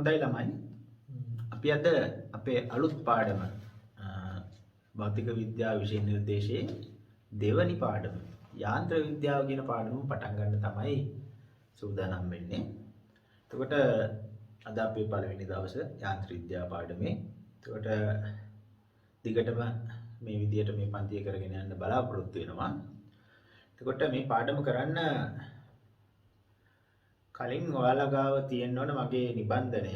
හොඳයි ළමයි. අපි අද අපේ අලුත් පාඩම භෞතික විද්‍යාව විෂය නිර්දේශයේ දෙවනි පාඩම යාන්ත්‍ර විද්‍යාව කියන පාඩම පටන් ගන්න තමයි සූදානම් වෙන්නේ. එතකොට අද අපේ පළවෙනි දවසේ යාන්ත්‍ර විද්‍යාව පාඩමේ. එතකොට දිගටම මේ විදියට මේ පන්තිය කරගෙන යන්න බලාපොරොත්තු වෙනවා. එතකොට මේ පාඩම කරන්න කලින් ඔයාලා ගාව තියෙන්න ඕන මගේ නිබන්ධනය.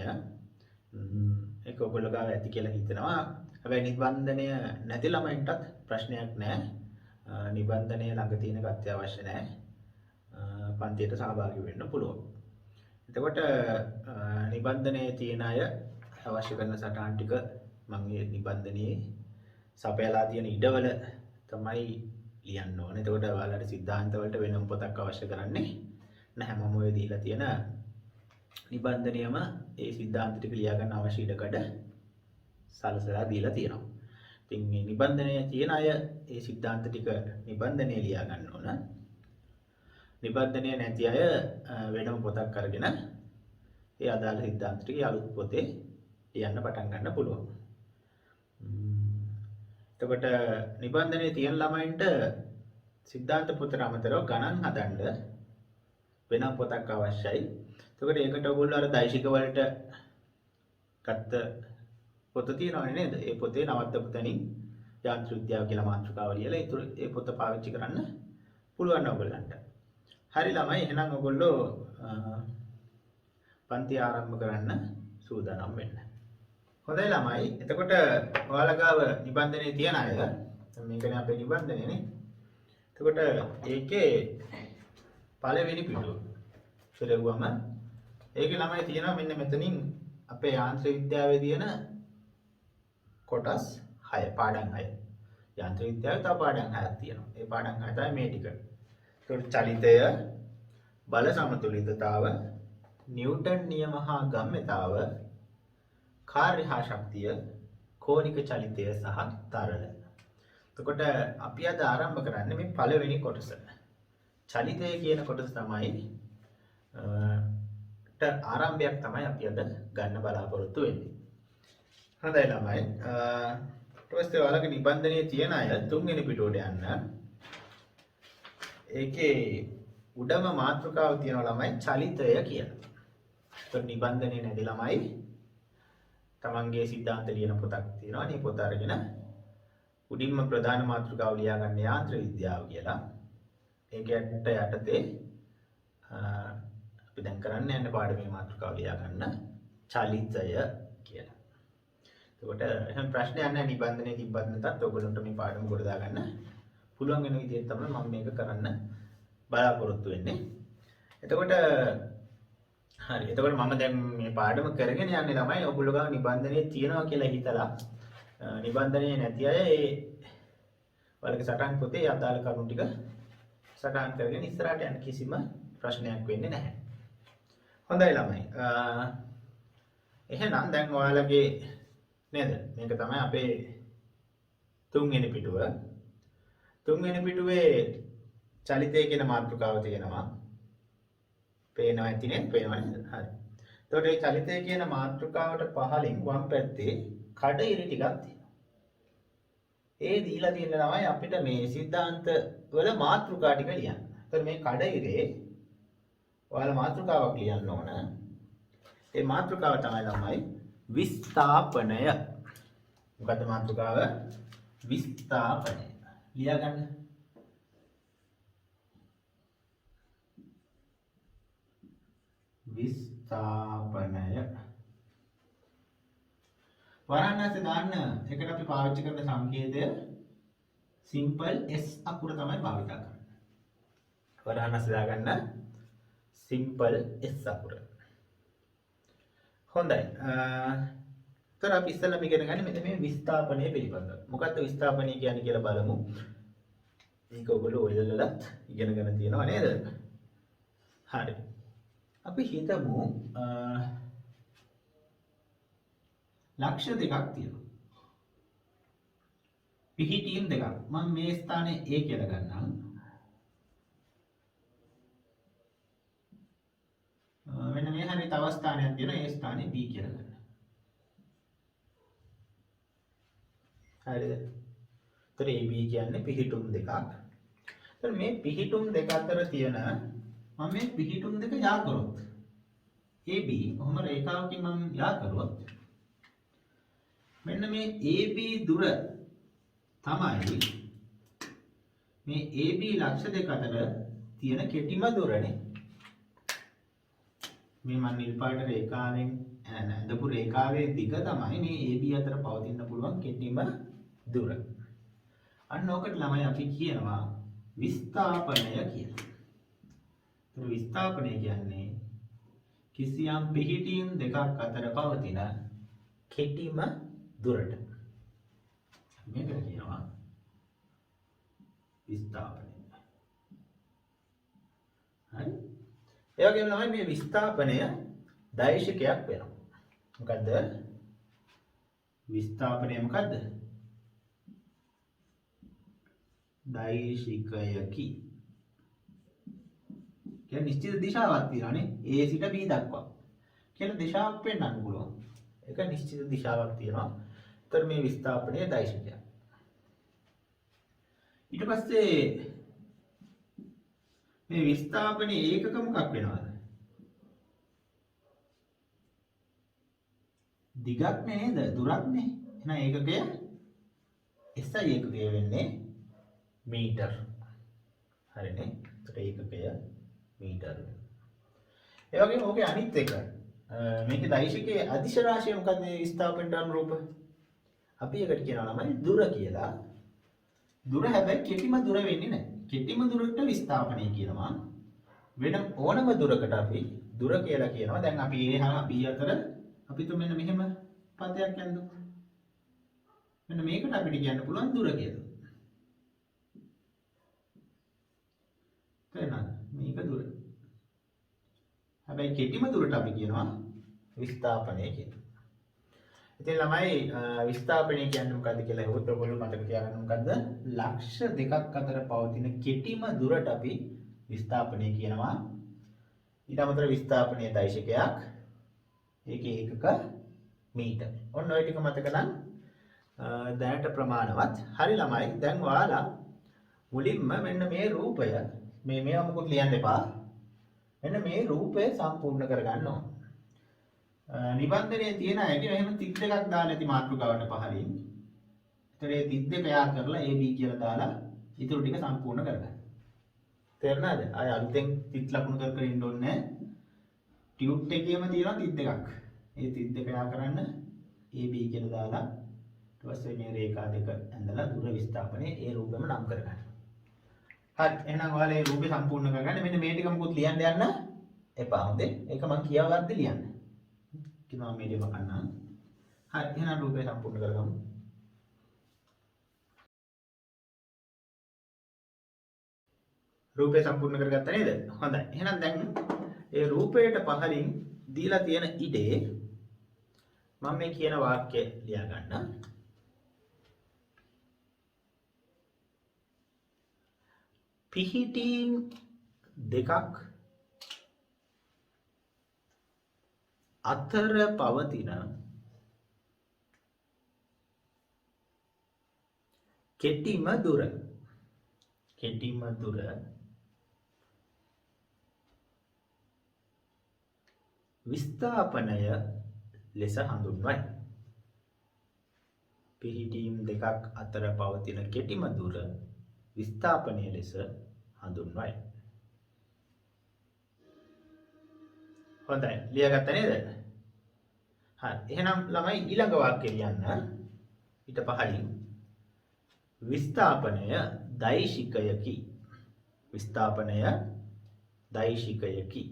ඒක ඔයගොල්ලෝ ගාව ඇති කියලා හිතනවා. හැබැයි නිබන්ධනය නැති ළමයින්ටත් ප්‍රශ්නයක් නැහැ. නිබන්ධනය ළඟ තියෙන එක අත්‍යවශ්‍ය නැහැ. පන්තියට සහභාගී වෙන්න පුළුවන්. එතකොට නිබන්ධනයේ තියෙන අය අවශ්‍ය කරන සටහන් ටික මම මේ නිබන්ධනයේ සපයලා තියෙන ඉඩවල තමයි ලියන්න ඕනේ. එතකොට ඔයාලට සිද්ධාන්ත වලට වෙනම පොතක් අවශ්‍ය කරන්නේ නැහැ. මම ඔය දීලා තියෙන නිබන්ධනයම ඒ සිද්ධාන්ත ටික ලියා ගන්න අවශ්‍ය ඉඩකඩ සලසලා දීලා තියෙනවා. ඉතින් මේ නිබන්ධනය තියෙන අය ඒ සිද්ධාන්ත ටික නිබන්ධනයේ ලියා ගන්න ඕන. නිබන්ධනය නැති අය වෙනම පොතක් අරගෙන ඒ අදාළ සිද්ධාන්ත ටික අලුත් පොතේ ලියන්න පටන් ගන්න පුළුවන්. එතකොට නිබන්ධනයේ තියෙන ළමයින්ට සිද්ධාන්ත පොතට අමතරව ගණන් හදන්න වෙනම පොතක් අවශ්‍යයි. එතකොට ඒකට ඔයගොල්ලෝ අර දෛශික වලට ගත්ත පොත තියෙනවනේ නේද? ඒ පොතේ නවත්තපු තැනින් යාන්ත්‍ර විද්‍යාව කියලා මාතෘකාව ලියලා ඒ පොත පාවිච්චි කරන්න පුළුවන් ඔයගොල්ලන්ට. හරි ළමයි, එහෙනම් ඔයගොල්ලෝ පන්ති ආරම්භ කරන්න සූදානම් වෙන්න. හොඳයි ළමයි. එතකොට ඔයාලා ගාව නිබන්ධනයේ තියෙන අය මේකනේ අපේ නිබන්ධනයනේ. එතකොට ඒකේ පළවෙනි පිටුව ඉස්සරවම ඒකේ ළමයි තියෙනවා මෙන්න මෙතනින් අපේ යාන්ත්‍ර විද්‍යාවේ තියෙන කොටස් 6 පාඩම් 6. යාන්ත්‍ර විද්‍යාවේ තව පාඩම් 6ක් තියෙනවා. ඒ පාඩම් 6 තමයි මේ ටික. ඒකට චලිතය, බල සමතුලිතතාව, නිව්ටන් නියම හා ගම්‍යතාව, කාර්ය හා ශක්තිය, කෝණික චලිතය සහ තරල. එතකොට අපි අද ආරම්භ කරන්නේ මේ පළවෙනි කොටස. චලිතය කියන කොටස තමයි ආරම්භයක් තමයි අපි අද ගන්න බලාපොරොත්තු වෙන්නේ. හොඳයි ළමයි. ඊට පස්සේ ඔයාලගේ නිබන්ධනයේ තියෙන අය තුන්වෙනි පිටුවට යන්න. ඒකේ උඩම මාතෘකාව තියෙනවා ළමයි චලිතය කියලා. ඒතකොට නිබන්ධනයේ නැති ළමයි තමන්ගේ සිද්ධාන්ත ලියන පොතක් තියෙනවා. මේ පොත අරගෙන උඩින්ම ප්‍රධාන මාතෘකාව ලියා ගන්න යාන්ත්‍ර විද්‍යාව කියලා. ඒකට යටතේ අපි දැන් කරන්න යන පාඩමේ මාතෘකාව ලියා ගන්න චලිතය කියලා. එතකොට එහෙනම් ප්‍රශ්නයක් නැහැ. නිබන්ධනයේ තිබ්බත් නැතත් ඔයගොල්ලන්ට මේ පාඩම කොට දාගන්න පුළුවන් වෙන විදිහට තමයි මම මේක කරන්න බලාපොරොත්තු වෙන්නේ. එතකොට හරි. එතකොට මම දැන් මේ පාඩම කරගෙන යන්නේ ළමයි ඔයගොල්ලෝ ගාව නිබන්ධනයේ තියනවා කියලා හිතලා නිබන්ධනයේ නැති අය ඒ ඔයාලගේ සටහන් පොතේ අදාළ කරුණු ටික සටහන් කරගෙන ඉස්සරහට යන කිසිම ප්‍රශ්නයක් වෙන්නේ නැහැ. හොඳයි ළමයි. එහෙනම් දැන් ඔයාලගේ නේද? මේක තමයි අපේ තුන්වෙනි පිටුව. තුන්වෙනි පිටුවේ චලිතය කියන මාතෘකාව තියෙනවා. පේනවා ඇතිනේ? පේනවා නේද? හරි. එතකොට මේ චලිතය කියන මාතෘකාවට පහලින් වම් පැත්තේ කඩ ඉරි ටිකක් තියෙනවා. ඒ දීලා තියෙන ළමයි අපිට මේ සිද්ධාන්ත වල මාතෘකා ටික ලියන්න. එතකොට මේ කඩ ඉරේ ඔයාලා මාතෘකාවක් ලියන්න ඕන. ඒ මාතෘකාව තමයි ළමයි විස්ථාපනය. මොකද්ද මාතෘකාව? විස්ථාපනය. ලියා ගන්න. විස්ථාපනය. වරණාසේ දාන්න එකට අපි පාවිච්චි කරන සංකේතය සිම්පල් S අකුර තමයි භාවිත කරන්නේ. වරණාසේ දාගන්න සිම්පල් S අකුර. හොඳයි. තර අපි ඉස්සෙල්ලාම ඉගෙන ගන්න මෙන්න මේ විස්ථාපනය පිළිබඳව. මොකක්ද විස්ථාපනය කියන්නේ කියලා බලමු. මේක ඔයගොල්ලෝ ඔයලලත් ඉගෙනගෙන තියෙනවා නේද? හරි. අපි හිතමු ලක්ෂ්‍ය දෙකක් තියෙනවා. පිහිටීම් දෙකක්. මම මේ ස්ථානයේ A කියලා ගන්නම්. මෙන්න මේ හරිය ඊළඟ තව ස්ථානයක් තියෙනවා. ඒ ස්ථානේ B කියලා ගන්න. හරිද? ඒතර AB කියන්නේ පිහිටුම් දෙකක්. ඒතර මේ පිහිටුම් දෙක අතර තියෙන මම මේ පිහිටුම් දෙක යා කරොත් AB ඔහම රේඛාවකින් මම යා කරොත් මෙන්න මේ AB දුර තමයි මේ AB ලක්ෂ දෙක අතර තියෙන කෙටිම දුරනේ. මේ මම නිල් පාට රේඛාවෙන් ඇඳපු රේඛාවේ දිග තමයි මේ AB අතර පවතින්න පුළුවන් කෙටිම දුර. අන්න ඕකට ළමයි අපි කියනවා විස්ථාපනය කියලා. ඒ විස්ථාපනය කියන්නේ කිසියම් පිහිටීම් දෙකක් අතර පවතින කෙටිම දුරට. මේකට කියනවා විස්ථාපනය. හරි. ඒ වගේම තමයි මේ විස්ථාපනය දෛශිකයක් වෙනවා. මොකද්ද? විස්ථාපනය මොකද්ද? දෛශිකයකි. කියන්නේ නිශ්චිත දිශාවක් තියෙනවානේ. A සිට B දක්වා. කියලා දිශාවක් පෙන්වන්න පුළුවන්. ඒක නිශ්චිත දිශාවක් තියෙනවා. ඒතර මේ විස්ථාපනයේ දෛශිකය. ඊට පස්සේ මේ විස්ථාපනයේ ඒකක මොකක් වෙනවද? දිගක් නේද? දුරක් නේ. එහෙනම් ඒකකය SI ඒකකය වෙන්නේ මීටර්. හරිනේ. ඒකට ඒකකය මීටර්. ඒ වගේම ඕකේ අනිත් එක මේකේ දෛශිකයේ අදිශ රාශිය මොකක්ද මේ විස්ථාපනයට අනුරූප? අපි ඒකට කියනවා ළමයි දුර කියලා. දුර හැබැයි කෙටිම දුර වෙන්නේ නැහැ. කෙටිම දුරට විස්ථාපනය කියනවා. වෙන ඕනම දුරකට අපි දුර කියලා කියනවා. දැන් අපි A හා B අතර අපි તો මෙන්න මෙහෙම පදයක් යන්දුම්. මෙන්න මේකට අපිට කියන්න පුළුවන් දුර කියලා. තේරෙනවද? මේක දුර. හැබැයි කෙටිම දුරට අපි කියනවා විස්ථාපනය කියලා. ඉතින් ළමයි විස්ථාපනය කියන්නේ මොකද්ද කියලා හෙවොත් ඔයගොල්ලෝ මතක තියාගන්න මොකද්ද? ලක්ෂ දෙකක් අතර පවතින කෙටිම දුරට අපි විස්ථාපනය කියනවා. ඊට අමතරව විස්ථාපනයේ දෛශිකයක් ඒකේ ඒකක මීටර. ඔන්න ඔය ටික මතක නම් දැනට ප්‍රමාණවත්. හරි ළමයි. දැන් ඔයාලා මුලින්ම මෙන්න මේ රූපය මේවා මොකද ලියන්න එපා. මෙන්න මේ රූපය සම්පූර්ණ කරගන්න ඕන. නිබන්ධනයේ තියෙන ඇයි එහෙම 32ක් දාලා ඇති මාතෘකාවට පහලින්. ඒතර ඒ 32 යා කරලා AB කියලා දාලා ඊටු ටික සම්පූර්ණ කරගන්න. තේරුණාද? ආය අලුතෙන් තිත් ලකුණු කර කර ඉන්න ඕනේ නැහැ. ටියුට් එකේම තියෙනවා 32ක්. ඒ 32 යා කරන්න AB කියලා දාලා ඊට පස්සේ මේ රේඛා දෙක ඇඳලා දුර විස්ථාපනයේ ඒ රූපෙම නම් කරගන්න. හරි. එහෙනම් ඔයාලා මේ රූපේ සම්පූර්ණ කරගන්න. මෙන්න මේ ටික මොකොත් ලියන්න යන්න එපා. හොඳේ. ඒක මම කියවද්දි ලියන්න. කිනවා මේ දෙක කන්නා. හරි. එහෙනම් රූපේ සම්පූර්ණ කරගමු. රූපේ සම්පූර්ණ කරගත්තා නේද? හොඳයි. එහෙනම් දැන් ඒ රූපයට පහලින් දීලා තියෙන ඉඩේ මම මේ කියන වාක්‍ය ලියා ගන්න. පිහිටීම් දෙකක් අතර පවතින කෙටිම දුර විස්ථාපනය ලෙස හඳුන්වයි. පිහිටීම් දෙකක් අතර පවතින කෙටිම දුර විස්ථාපනය ලෙස හඳුන්වයි. හොඳයි. ලියාගත්තා නේද? හරි. එහෙනම් ළමයි ඊළඟ වාක්‍යය ලියන්න. ඊට පහලින් විස්ථාපනය දෛශිකයකි. විස්ථාපනය දෛශිකයකි.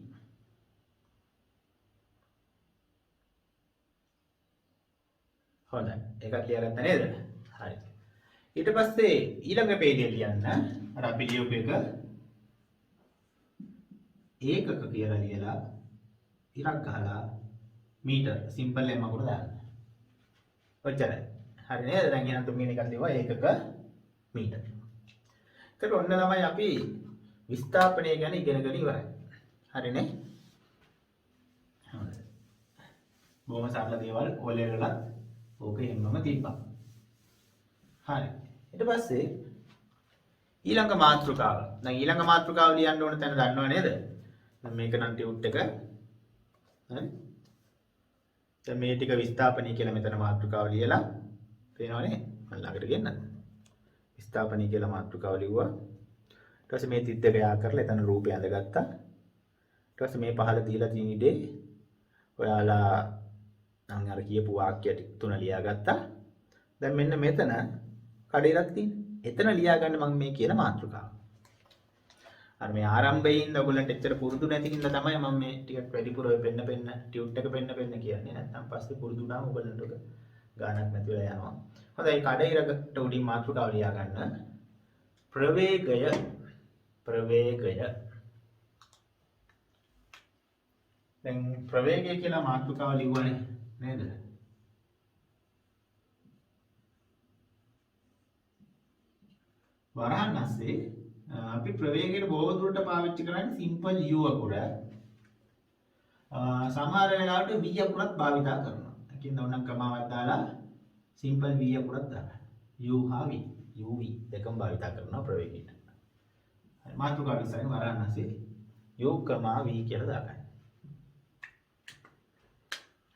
හොඳයි. ඒකත් ලියාගත්තා නේද? හරි. ඊට පස්සේ ඊළඟ පේජේ ලියන්න අර අපි ලියපු එක ඒකක කියලා ලියලා ඉරක් ගහලා මීටර් සිම්පල් එකක් මකුණ දාන්න. ඔච්චරයි. හරි නේද? දැන් එහෙනම් තුන්වෙනි එකක් ලියුවා ඒකක මීටර්. ඒකට ඔන්න ළමයි අපි විස්ථාපනය ගැන ඉගෙනගෙන ඉවරයි. හරිනේ? හොඳයි. බොහොම සරල දේවල් O level වලත් ඕක හැමම තිබ්බා. හරි. ඊට පස්සේ ඊළඟ මාතෘකාව. දැන් ඊළඟ මාතෘකාව ලියන්න ඕන තැන දන්නව නේද? දැන් මේක නම් ටියුට් එක. හරි. දැන් මේ ටික විස්ථාපනය කියලා මෙතන මාතෘකාව ලියලා පේනවනේ. මම ළඟට ගෙන්නන්න. විස්ථාපනය කියලා මාතෘකාව ලිව්වා. ඊට පස්සේ මේ තිත් දෙක යා කරලා එතන රූපය ඇඳගත්තා. ඊට පස්සේ මේ පහළ දීලා තියෙන ඉඩේ ඔයාලා නම් අර කියපු වාක්‍ය තුන ලියාගත්තා. දැන් මෙන්න මෙතන කඩේලක් තියෙනවා. එතන ලියාගන්න මම මේ කියන මාතෘකාව. අර මේ ආරම්භයේ ඉඳන් ඔයගොල්ලන්ට එච්චර පුරුදු නැති හින්දා තමයි මම මේ ටිකක් වැඩිපුර ඔය පෙන්න ටියුට් එක පෙන්න කියන්නේ. නැත්නම් පස්සේ පුරුදු වුණාම ඔයගොල්ලන්ට ඔක ගානක් නැති වෙලා යනවා. හොඳයි කඩේලකට උඩින් මාතෘකාව ලියාගන්න. ප්‍රවේගය දැන් ප්‍රවේගය කියලා මාතෘකාව ලිව්වනේ නේද? වරහන් ඇස්සේ අපි ප්‍රවේගයට බොහෝ දුරට පාවිච්චි කරන්නේ සිම්පල් u අකුර. සමහර වෙලාවට v අකුරත් භාවිතා කරනවා. ඒකින් ඕනම් ක්‍රමාවක් දාලා සිම්පල් v අකුරත් දාලා u හා v uv දෙකම භාවිතා කරනවා ප්‍රවේගයට. හරි මාතෘකාව ඉස්සරහින් වරහන් ඇස්සේ u, v කියලා දාගන්න.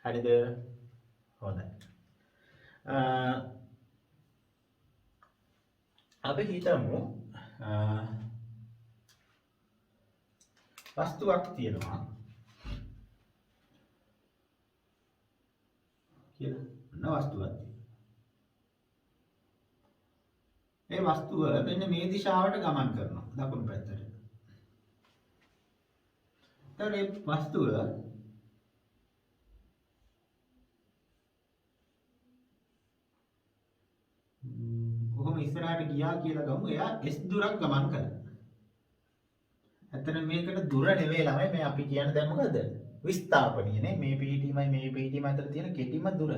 හරිද? හොඳයි. අපි හිතමු වස්තුවක් තියෙනවා කියලා. මොන වස්තුවක්ද? මේ වස්තුව මෙන්න මේ දිශාවට ගමන් කරනවා දකුණු පැත්තට. එතකොට මේ වස්තුව කොහොම ඉස්සරහට ගියා කියලා ගමු. එයා s දුරක් ගමන් කළා. ඇත්තට මේකට දුර නෙවෙයි ළමයි මේ අපි කියන්නේ දැන් මොකද? විස්ථාපනීය නේ. මේ පිහිටීම අතර තියෙන කෙටිම දුර.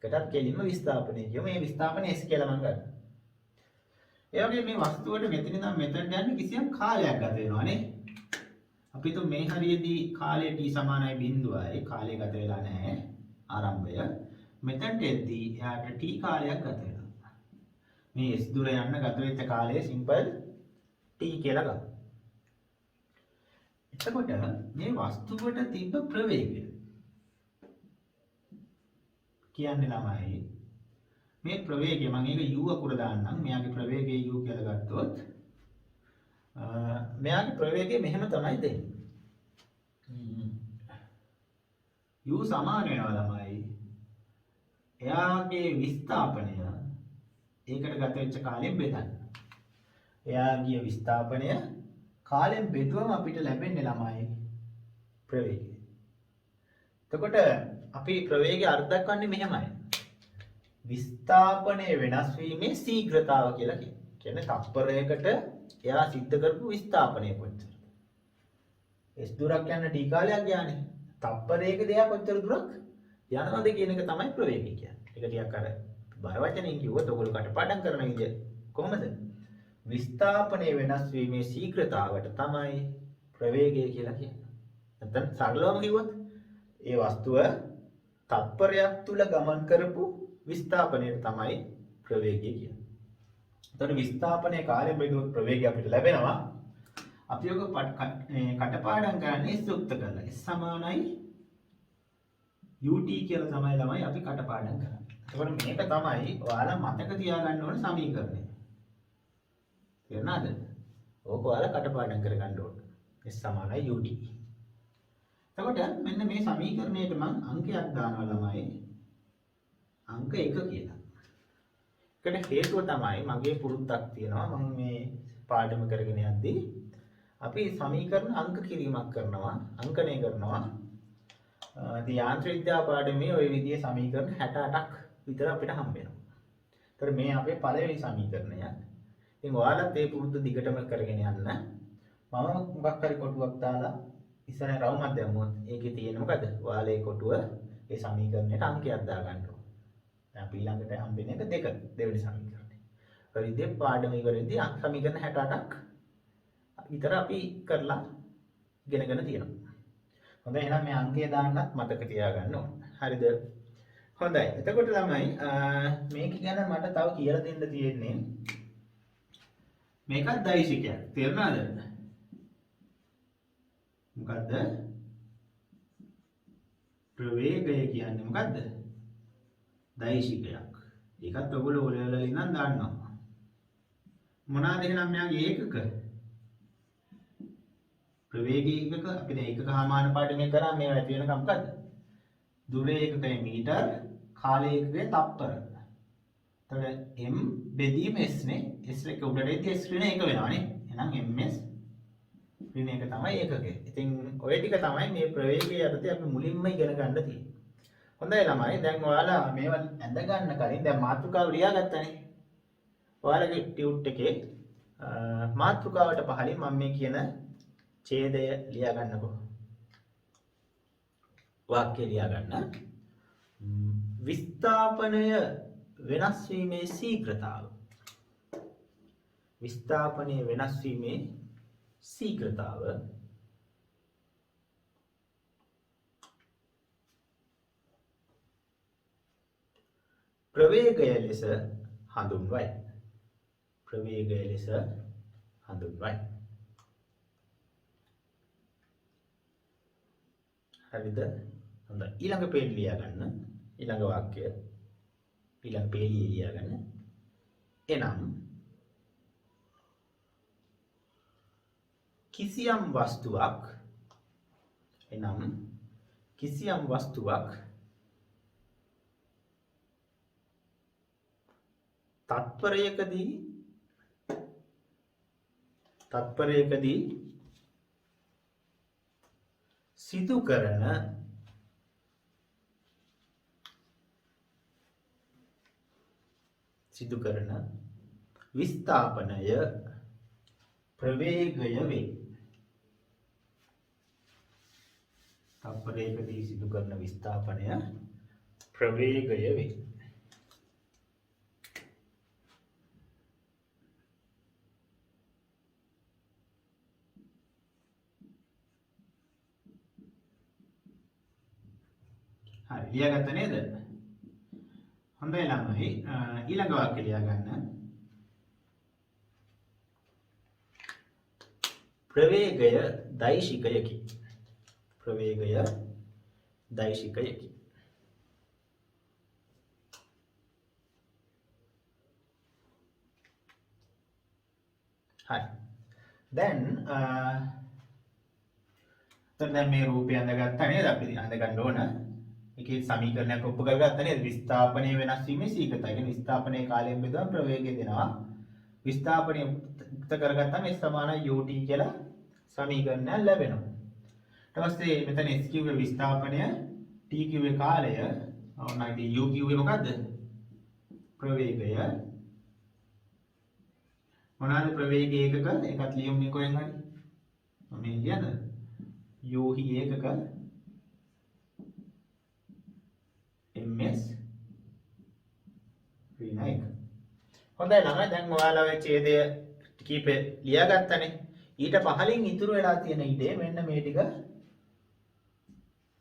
එකටත් කෙලින්ම විස්ථාපනය කියමු. මේ විස්ථාපනය s කියලා මම ගන්නවා. ඒ වගේ මේ වස්තුවට මෙතන ඉඳන් මෙතනට යන්නේ කිසියම් කාලයක් ගත වෙනවා නේ. අපි તો මේ හරියේදී කාලය t සමානයි 0යි. කාලය ගත වෙලා නැහැ. ආරම්භය. මෙතනට එද්දී එයාට t කාලයක් ගත වෙනවා. මේ s දුර යන්න ගත වෙච්ච කාලය සිම්පල් t කියලා ගමු. එතකොට මේ වස්තුවට තිබ්බ ප්‍රවේගය කියන්නේ ළමයි මේ ප්‍රවේගය මම ඒක u අකුර දාන්නම්. මෙයාගේ ප්‍රවේගය u කියලා ගත්තොත් මෙයාගේ ප්‍රවේගය මෙහෙම තමයි දෙන්නේ. u සමාන වෙනවා ළමයි එයාගේ විස්ථාපනය ඒකට ගත වෙච්ච කාලයෙන් බෙදන්න. එයාගේ විස්ථාපනය කාලයෙන් බෙදුවම අපිට ලැබෙන්නේ ළමයි ප්‍රවේගය. එතකොට අපි ප්‍රවේගය අර්ථ දක්වන්නේ මෙහෙමයි. විස්ථාපනය වෙනස් වීමේ ශීඝ්‍රතාව කියලා කියන්නේ තප්පරයකට එයා සිද්ධ කරපු විස්ථාපනය කොච්චරද? s දුරක් යන t කාලයක් ගියානේ. තප්පරයකදී එයා කොච්චර දුරක් යනවද කියන එක තමයි ප්‍රවේගය කියන්නේ. ඒක ටිකක් අර බර වචනෙන් කිව්වොත් ඔයගොල්ලෝ කටපාඩම් කරන විදිය කොහොමද? විස්ථාපනය වෙනස් වීමේ ශීඝ්‍රතාවට තමයි ප්‍රවේගය කියලා කියන්නේ. නැත්නම් සරලවම කිව්වොත් ඒ වස්තුව තත්පරයක් තුල ගමන් කරපු විස්ථාපනයට තමයි ප්‍රවේගය කියන්නේ. එතකොට විස්ථාපනයේ කාලය බෙදුවොත් ප්‍රවේගය අපිට ලැබෙනවා. අපි ඔක කටපාඩම් කරන්නේ සුක්ත කරලා. S සමානයි ut කියලා තමයි ළමයි අපි කටපාඩම් කරන්නේ. එතකොට මේක තමයි ඔයාලා මතක තියාගන්න ඕන සමීකරණය. තේරුණාද? ඕක ඔයාලා කටපාඩම් කරගන්න ඕන. S සමානයි ut. එතකොට මෙන්න මේ සමීකරණයට මම අංකයක් දානවා ළමයි. අංක 1 කියලා. ඒකට හේතුව තමයි මගේ පුරුද්දක් තියෙනවා. මම මේ පාඩම කරගෙන යද්දී අපි සමීකරණ අංක කිරීමක් කරනවා, අංකණය කරනවා. ඉතින් යාන්ත්‍ර විද්‍යාව පාඩමේ ওই විදිහේ සමීකරණ 68ක් විතර අපිට හම්බ වෙනවා. ඒතර මේ අපේ පළවෙනි සමීකරණය. ඉතින් ඔයාලත් මේ පුරුද්ද දිගටම කරගෙන යන්න. මම මොකක් හරි කොටුවක් දාලා ඉස්සරහ රවුමක් දැම්මොත් ඒකේ තියෙන මොකද? ඔයාලා ඒ කොටුව ඒ සමීකරණයට අංකයක් දාගන්න ඕන. දැන් අපි ඊළඟට හම්බෙන එක දෙවෙනි සමීකරණය. ඔය විදිහේ පාඩම ඉවරෙද්දී සමීකරණ 68ක් විතර අපි කරලා ඉගෙනගෙන තියෙනවා. හොඳයි එහෙනම් මේ අංකය දාන්නත් මතක තියාගන්න ඕන. හරිද? හොඳයි. එතකොට ළමයි මේක ගැන මට තව කියලා දෙන්න තියෙන්නේ මේකත් දෛශිකයක්. තේරුණාද? මොකද්ද? ප්‍රවේගය කියන්නේ මොකද්ද? දෛශිකයක්. ඒකත් ඔයගොල්ලෝ ඔය වල ඉඳන් දාන්නවා. මොනවාද එහෙනම් මෙයාගේ ඒකක? ප්‍රවේග ඒකක අපි දැන් ඒකක හාමානුපාතය කරා මේවා ඇති වෙනකම් මොකද්ද? දුර ඒකකය මීටර, කාල ඒකකය තප්පර. එතකොට m බෙදීම s නේ. s එක උඩට එද්දි s ඍණ 1 වෙනවා නේ. එහෙනම් ms ඍණ 1 තමයි ඒකකය. ඉතින් ඔය ටික තමයි මේ ප්‍රවේගය යටතේ අපි මුලින්ම ඉගෙන ගන්න තියෙන්නේ. හොඳයි ළමයි දැන් ඔයාලා මේවා ඇඳ ගන්න කලින් දැන් මාතෘකාව ලියාගත්තනේ. ඔයාලගේ ටියුට් එකේ මාතෘකාවට පහලින් මම මේ කියන ඡේදය ලියා ගන්නකො. වාක්‍ය ලියා ගන්න. විස්ථාපනය වෙනස් වීමේ ශීඝ්‍රතාව. විස්ථාපනය වෙනස් වීමේ ශීඝ්‍රතාව ප්‍රවේගය ලෙස හඳුන්වයි. ප්‍රවේගය ලෙස හඳුන්වයි. හරිද? හොඳයි. ඊළඟ පේජ් ලියා ගන්න. ඊළඟ වාක්‍ය ඊළඟ පේජියේ ලියා ගන්න. එනම් කිසියම් වස්තුවක් තත්පරයකදී සිදු කරන විස්ථාපනය ප්‍රවේගය වේ. තත්පරයකදී සිදු කරන විස්ථාපනය ප්‍රවේගය වේ. හරි ලියාගත්ත නේද? හොඳයි ළමයි ඊළඟ වාක්‍ය ලියා ගන්න. ප්‍රවේගය දෛශිකයකි. ප්‍රවේගය දෛශිකයකි. හරි. දැන් මේ රූපය අඳගත්තා නේද? අපි අඳ ගන්න ඕන. එකේ සමීකරණයක් ඔප්පු කරගත්තා නේද? විස්ථාපනය වෙනස් වීමේ ශීඝ්‍රතාවය. කියන්නේ විස්ථාපනයේ කාලයෙන් බෙදුවම ප්‍රවේගය දෙනවා. විස්ථාපනය උක්ත කරගත්තාම s සමානයි ut කියලා සමීකරණයක් ලැබෙනවා. ඊට පස්සේ මෙතන s කිව්වේ විස්ථාපනය, t කිව්වේ කාලය, ඔන්නයි u කිව්වේ මොකද්ද? ප්‍රවේගය. මොනවාද ප්‍රවේගය ඒකක? එකත් ලියුම්නේ කොහෙන් හරි. මම මේ කියද? u හි ඒකක ms ඍණ 1. හොඳයි ළමයි දැන් ඔයාලා ඔය ඡේදය කීපේ ලියාගත්තනේ. ඊට පහලින් ඉතුරු වෙලා තියෙන ඉඩේ මෙන්න මේ ටික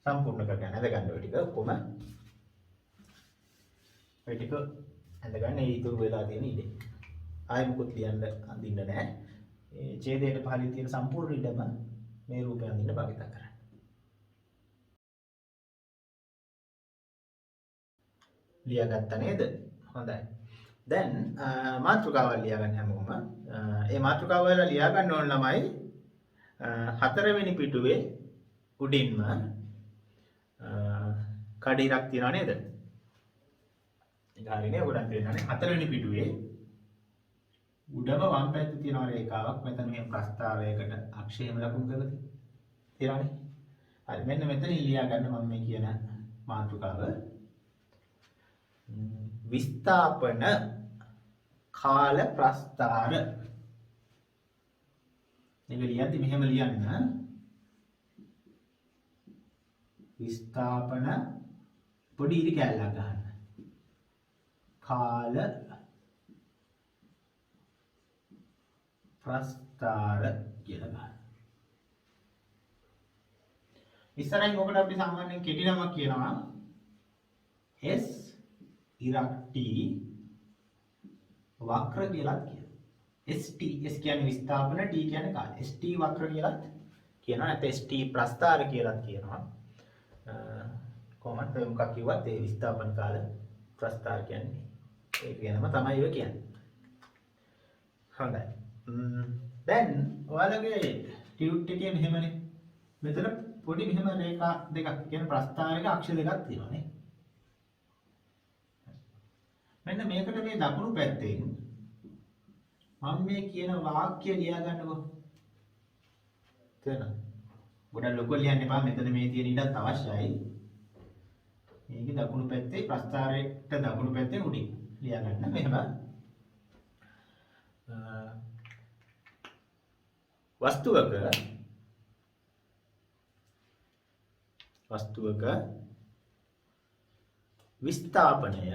සම්පූර්ණ කරගන්න. අද ගන්න ඔය ටික ඔක්කොම ඔය ටික අඳගන්න ඒ ඉතුරු වෙලා තියෙන ඉඩේ. ආයෙ මුකුත් ලියන්න අඳින්න නැහැ. ඒ ඡේදයට පහලින් තියෙන සම්පූර්ණ ඉඩම මේ රූපය අඳින්න භාවිත කරන්න. ලියාගත්ත නේද? හොඳයි. දැන් මාතෘකාවල් ලියා ගන්න හැමෝම. මේ මාතෘකාවල් ලියා ගන්න ඕන ළමයි 4 වෙනි පිටුවේ උඩින්ම කඩිරක් තියනවා නේද? ඒක හරිනේ ඔයගොල්ලන් තේරෙනවානේ 4 වෙනි පිටුවේ උඩම වම් පැත්තේ තියෙන රේඛාවක් මෙතන මේ ප්‍රස්තාවයකට අක්ෂයම ලකුණු කරලා තියෙනවානේ. හරි මෙන්න මෙතන ලියා ගන්න මම මේ කියන මාතෘකාව විස්ථාපන කාල ප්‍රස්ථාර. මේක ලියද්දි මෙහෙම ලියන්න. විස්ථාපන පොඩි ඉරි කැල්ලක් ගන්න. කාල ප්‍රස්ථාර කියලා ගන්න. ඉස්සරහින් ඔකට අපි සාමාන්‍යයෙන් කෙටි නමක් කියනවා S ඉරක් T වක්‍ර කියලා කියනවා. ST S කියන්නේ විස්ථාපන T කියන්නේ කාල. ST වක්‍ර කියලා කියනවා නැත්නම් ST ප්‍රස්ථාර කියලා කියනවා. කොහොමද මොකක් කිව්වත් ඒ විස්ථාපන කාල ප්‍රස්ථාර කියන්නේ ඒක වෙනම තමයි ඔය කියන්නේ. හොඳයි. දැන් ඔයාලගේ ටියුට් එකේ මෙහෙමනේ. මෙතන පොඩි මෙහෙම රේඛා දෙකක් කියන ප්‍රස්ථාරයක අක්ෂ දෙකක් තියෙනවා නේ. මෙන්න මේකට මේ දකුණු පැත්තෙන් මම මේ කියන වාක්‍ය ලියා ගන්නකො. තේරෙනවද? ගොඩක් ලොකු ලියන්න එපා. මෙතන මේ තියෙන ඉඩත් අවශ්‍යයි. මේකේ දකුණු පැත්තේ ප්‍රස්ථාරයට දකුණු පැත්තේ උඩින් ලියා ගන්න. මෙහෙම වස්තුවක විස්ථාපනය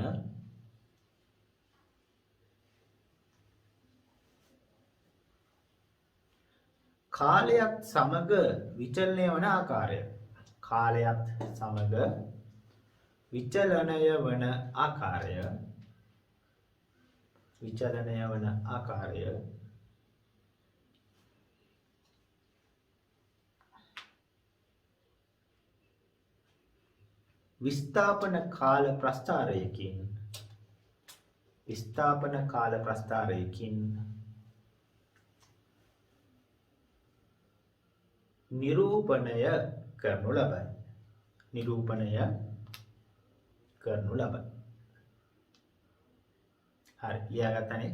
කාලයත් සමග විචලනය වන ආකාරය. කාලයත් සමග විචලනය වන ආකාරය. විචලනය වන ආකාරය විස්ථාපන කාල ප්‍රස්ථාරයකින් නිරූපණය කරනු ලබයි. හරි ලියාගත්තනේ.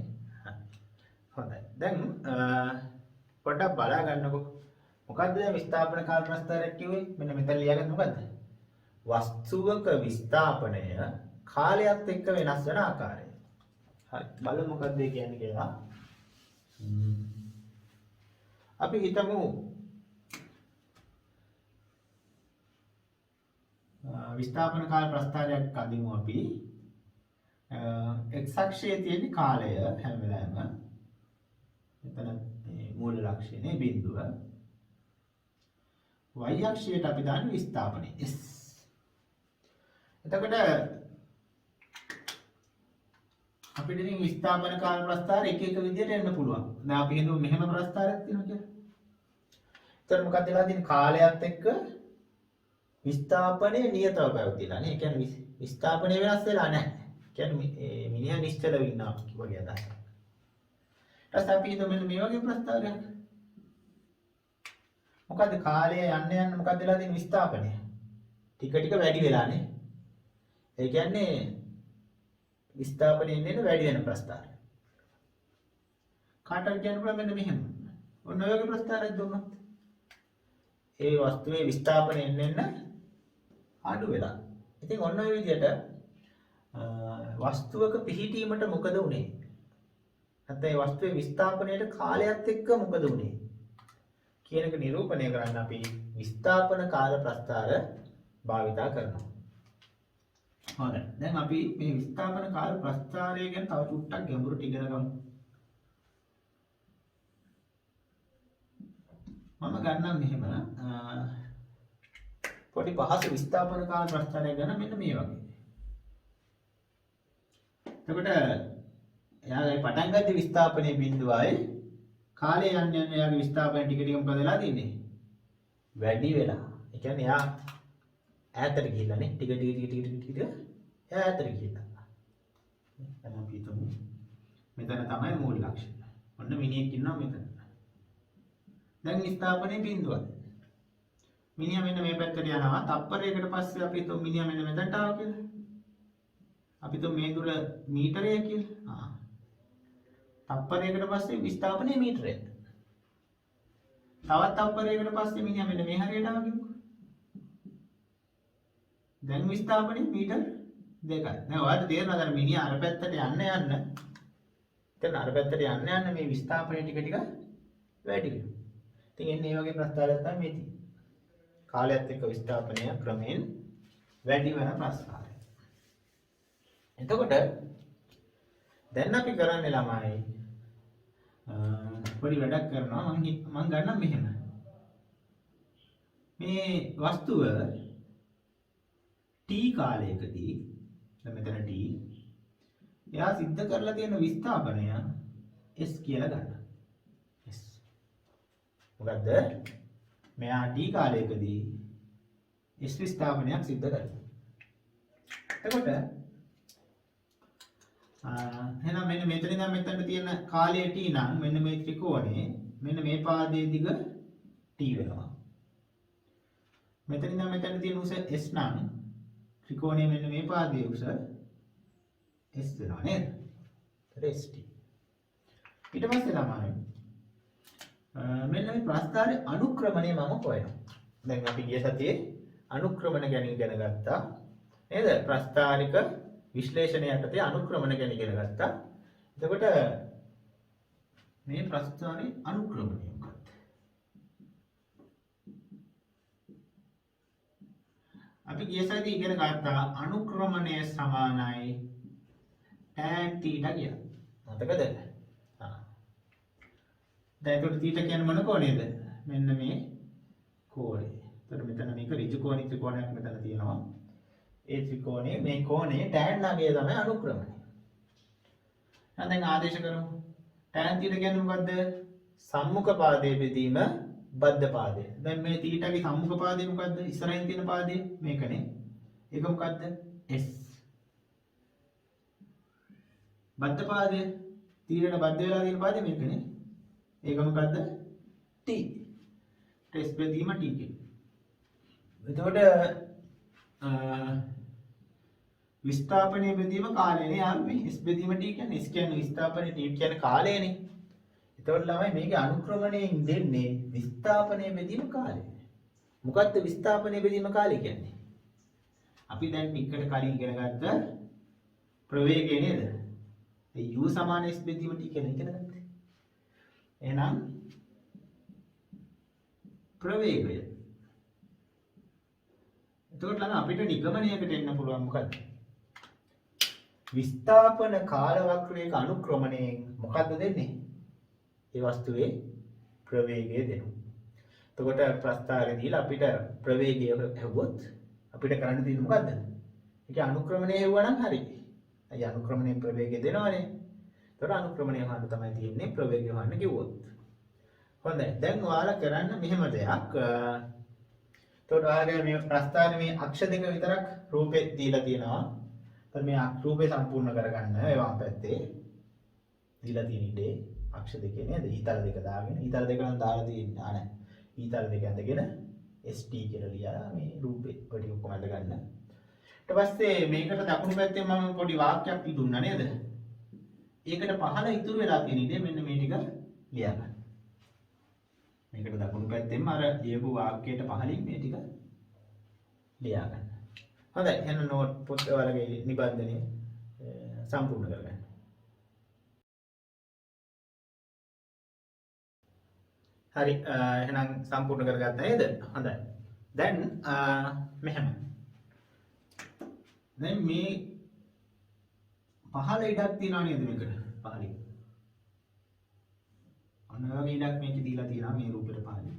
හොඳයි. දැන් පොඩ්ඩක් බලා ගන්නකො. මොකද්ද විස්ථාපන කාල ප්‍රස්ථාරයක් කිව්වේ? මෙන්න මෙතන ලියාගන්න මොකද්ද? වස්තුවක විස්ථාපනය කාලයත් එක්ක වෙනස් වෙන ආකාරය. හරි බලමු මොකක්ද ඒ කියන්නේ කියලා. අපි හිතමු විස්ථාපන කාල ප්‍රස්ථාරයක් අදිමු අපි. x අක්ෂයේ තියෙන කාලය හැම වෙලාවෙම මෙතන මේ මූල ලක්ෂණේ බිඳුව. y අක්ෂයට අපි දාන්නේ විස්ථාපනය s. එතකොට අපිට ඉතින් විස්ථාපන කාල ප්‍රස්ථාර එක එක විදිහට එන්න පුළුවන්. දැන් අපි හිතමු මෙහෙම ප්‍රස්ථාරයක් තියෙනවා කියලා. එතකොට මොකක්ද වෙලා තියෙන්නේ? කාලයත් එක්ක විස්ථාපනය නියතව පැවතිලා නේ. ඒ කියන්නේ විස්ථාපනය වෙනස් වෙලා නැහැ. කියන්නේ මිනිහා නිශ්චලව ඉන්නවා වගේ අදහසක්. ඊට පස්සේ අපි හිතමු මෙන්න මේ වගේ ප්‍රස්ථාරයක්. මොකද්ද කාලය යන්න මොකද්ද වෙලා තියෙන්නේ? විස්ථාපනය. ටික ටික වැඩි වෙලා නේ. ඒ කියන්නේ විස්ථාපනයෙන් එන වැඩි වෙන ප්‍රස්ථාරය. කාටද කියන්න පුළුවන් මෙන්න මෙහෙම. ඔන්න ඔය වගේ ප්‍රස්ථාරයක් දුන්නොත් ඒ වස්තුවේ විස්ථාපනයෙන් එන්න අඩු වෙලා. ඉතින් ඔන්න ඔය විදිහට වස්තුවක පිහිටීමට මොකද උනේ? නැත්නම් ඒ වස්තුවේ විස්ථාපනයේ කාලයත් එක්ක මොකද උනේ? කියන එක නිරූපණය කරන්න අපි විස්ථාපන කාල ප්‍රස්ථාර භාවිතා කරනවා. හොඳයි. දැන් අපි මේ විස්ථාපන කාල ප්‍රස්ථාරය ගැන තව චුට්ටක් ගැඹුරට ඉගෙන ගමු. මම ගන්නම් මෙහෙම පොඩි පහසු විස්ථාපන කාල ප්‍රස්ථාරය ගැන මෙන්න මේ වගේ. එතකොට එයාගේ පටන් ගත්ත විස්ථාපනයේ බිඳුවයි කාලය යන්න එයාගේ විස්ථාපනය ටික ටික මොකද වෙලා තින්නේ? වැඩි වෙලා. ඒ කියන්නේ එයා ඈතට ගිහිල්ලා නේ ටික ඈතට ගිහිල්ලා. දැන් අපි හිතමු මෙතන තමයි මූල ලක්ෂණ. ඔන්න මිනිහෙක් ඉන්නවා මෙතන. දැන් විස්ථාපනයේ බිඳුව. මිනිහා මෙන්න මේ පැත්තට යනවා. තප්පරයකට පස්සේ අපි හිතමු මිනිහා මෙන්න මෙතනට ආවා කියලා. අපි හිතමු මේ දුර මීටරය කියලා. තප්පරයකට පස්සේ විස්ථාපනයේ මීටරය. තවත් තප්පරයකට පස්සේ මිනිහා මෙන්න මේ හරියට ආවා කියමුකෝ. දැන් විස්ථාපනයේ මීටර 2යි. දැන් ඔයාලට තේරෙනවද අර මිනිහා අර පැත්තට යන්න එතන අර පැත්තට යන්න මේ විස්ථාපනය ටික ටික වැඩි වෙනවා. ඉතින් එන්නේ මේ වගේ ප්‍රස්ථාරයක් තමයි මේ තියෙන්නේ. කාලයත් එක්ක විස්ථාපනය ක්‍රමයෙන් වැඩි වෙන ප්‍රස්ථාරය. එතකොට දැන් අපි කරන්නේ ළමයි පොඩි වැඩක් කරනවා. මම ගන්නම් මෙහෙම. මේ වස්තුව t කාලයකදී දැන් මෙතන t එයා සිද්ධ කරලා තියෙන විස්ථාපනය s කියලා ගන්න. s මොකද්ද? මෙයා t කාලයකදී s විස්ථාපනයක් සිද්ධ කරනවා. එතකොට එහෙනම් මෙන්න මෙතන ඉඳන් මෙතනට තියෙන කාලය t නම් මෙන්න මේ ත්‍රිකෝණේ මෙන්න මේ පාදයේ දිග t වෙනවා. මෙතන ඉඳන් මෙතන තියෙන උස s නම් ත්‍රිකෝණයේ මෙන්න මේ පාදයේ උස s වෙනවා නේද? ඒතර st. ඊට පස්සේ තමයි මෙන්න මේ ප්‍රස්ථාරයේ අනුක්‍රමණය මම හොයනවා. දැන් අපි ගිය සතියේ අනුක්‍රමණ ගැන ඉගෙන ගත්තා. නේද? ප්‍රස්ථාරික විශ්ලේෂණය යටතේ අනුක්‍රමණ ගැන ඉගෙන ගත්තා. එතකොට මේ ප්‍රස්ථාරයේ අනුක්‍රමණය මොකක්ද? අපි ගිය සතියේ ඉගෙන ගත්තා අනුක්‍රමණය සමානයි tan theta කියලා. මතකද? දැන් ඒකට θ කියන්නේ මොන කෝණයද? මෙන්න මේ කෝණය. එතකොට මෙතන මේක ඍජු කෝණී ත්‍රිකෝණයක් මෙතන තියෙනවා. ඒ ත්‍රිකෝණයේ මේ කෝණයේ tan නගය තමයි අනුක්‍රමණය. දැන් ආදේශ කරමු. tan θ කියන්නේ මොකද්ද? සම්මුඛ පාදයේ බෙදීම බද්ධ පාදය. දැන් මේ θ ගේ සම්මුඛ පාදය මොකද්ද? ඉස්සරහින් තියෙන පාදය මේකනේ. ඒක මොකද්ද? s. බද්ධ පාදය තීරණ බද්ධ වෙලා තියෙන පාදය මේකනේ. ඒක මොකද්ද? t. ටෙස් බෙදීම t කියන. එතකොට විස්ථාපනයේ බෙදීම කාලයනේ යාළුවනේ. s බෙදීම t කියන්නේ s කියන්නේ විස්ථාපනයේ t කියන්නේ කාලයනේ. එතකොට ළමයි මේකේ අනුක්‍රමණයෙන් දෙන්නේ විස්ථාපනයේ බෙදීම කාලය. මොකද්ද විස්ථාපනයේ බෙදීම කාලය කියන්නේ? අපි දැන් ටිකට කලින් ඉගෙන ගත්ත ප්‍රවේගය නේද? ඒ u සමාන s බෙදීම t කියන එක නේද? එහෙනම් ප්‍රවේගය. එතකොට ළඟ අපිට නිගමනයකට එන්න පුළුවන් මොකද්ද? විස්ථාපන කාල වක්‍රයක අනුක්‍රමණයෙන් මොකද්ද දෙන්නේ? ඒ වස්තුවේ ප්‍රවේගය දෙනවා. එතකොට ප්‍රස්ථාරය දීලා අපිට ප්‍රවේගය හෙව්වොත් අපිට කරන්න තියෙන්නේ මොකද්ද? ඒක අනුක්‍රමණය හෙව්වා නම් හරි. අය අනුක්‍රමණයෙන් ප්‍රවේගය දෙනවනේ. එතකොට අනුක්‍රමණය හොයන්න තමයි තියෙන්නේ ප්‍රවේගය හොයන්න කිව්වොත්. හොඳයි. දැන් ඔයාලා කරන්න මෙහෙම දෙයක්. එතකොට ඔයාලගේ මේ ප්‍රස්ථාරයේ මේ අක්ෂ දෙක විතරක් රූපේ දීලා තියෙනවා. එතකොට මේ රූපේ සම්පූර්ණ කරගන්න ඒ වම් පැත්තේ දීලා තියෙන ඉඩේ අක්ෂ දෙකේ නේද? ඊතල දෙක දාගෙන ඊතල දෙක නම් දාලා තියෙන්නේ. ආ නෑ. ඊතල දෙක ඇඳගෙන ST කියලා ලියලා මේ රූපේ පොඩි ඔක්කොම අඳ ගන්න. ඊට පස්සේ මේකට දකුණු පැත්තෙන් මම පොඩි වාක්‍යයක් දුන්නා නේද? ඒකට පහළ ඉතුරු වෙලා තියෙන ඉඩේ මෙන්න මේ ටික ලියා ගන්න. මේකට දකුණු පැත්තෙන්ම අර ලියපු වාක්‍යයට පහළින් මේ ටික ලියා ගන්න. හොඳයි. එහෙනම් නෝට් පොත් වලගේ නිබන්ධනය සම්පූර්ණ කරගන්න. හරි. එහෙනම් සම්පූර්ණ කරගත්තා නේද? හොඳයි. දැන් මෙහෙම. දැන් මේ පහළ ඉඩක් තියනවා නේද මේකට? පහළින්. අන්න වගේ ඉඩක් මේක දීලා තියෙනවා මේ රූපෙට පහළින්.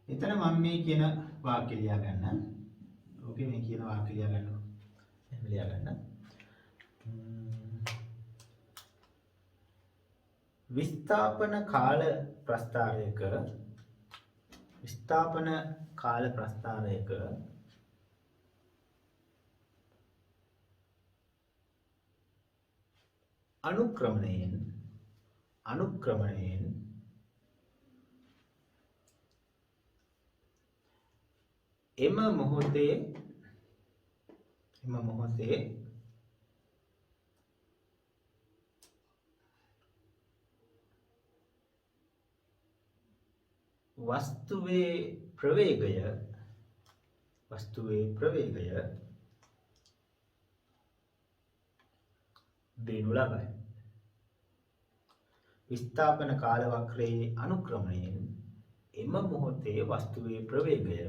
එතන මම මේ කියන වාක්‍ය ලියා ගන්න. ඕකේ මේ කියන වාක්‍ය ලියා ගන්නවා. එහෙම ලියා ගන්න. විස්ථාපන කාල ප්‍රස්ථාරයක අනුක්‍රමණයෙන් එම මොහොතේ වස්තුවේ ප්‍රවේගය දෙනු ලබයි. විස්ථාපන කාල වක්‍රයේ අනුක්‍රමණයෙන් එම මොහොතේ වස්තුවේ ප්‍රවේගය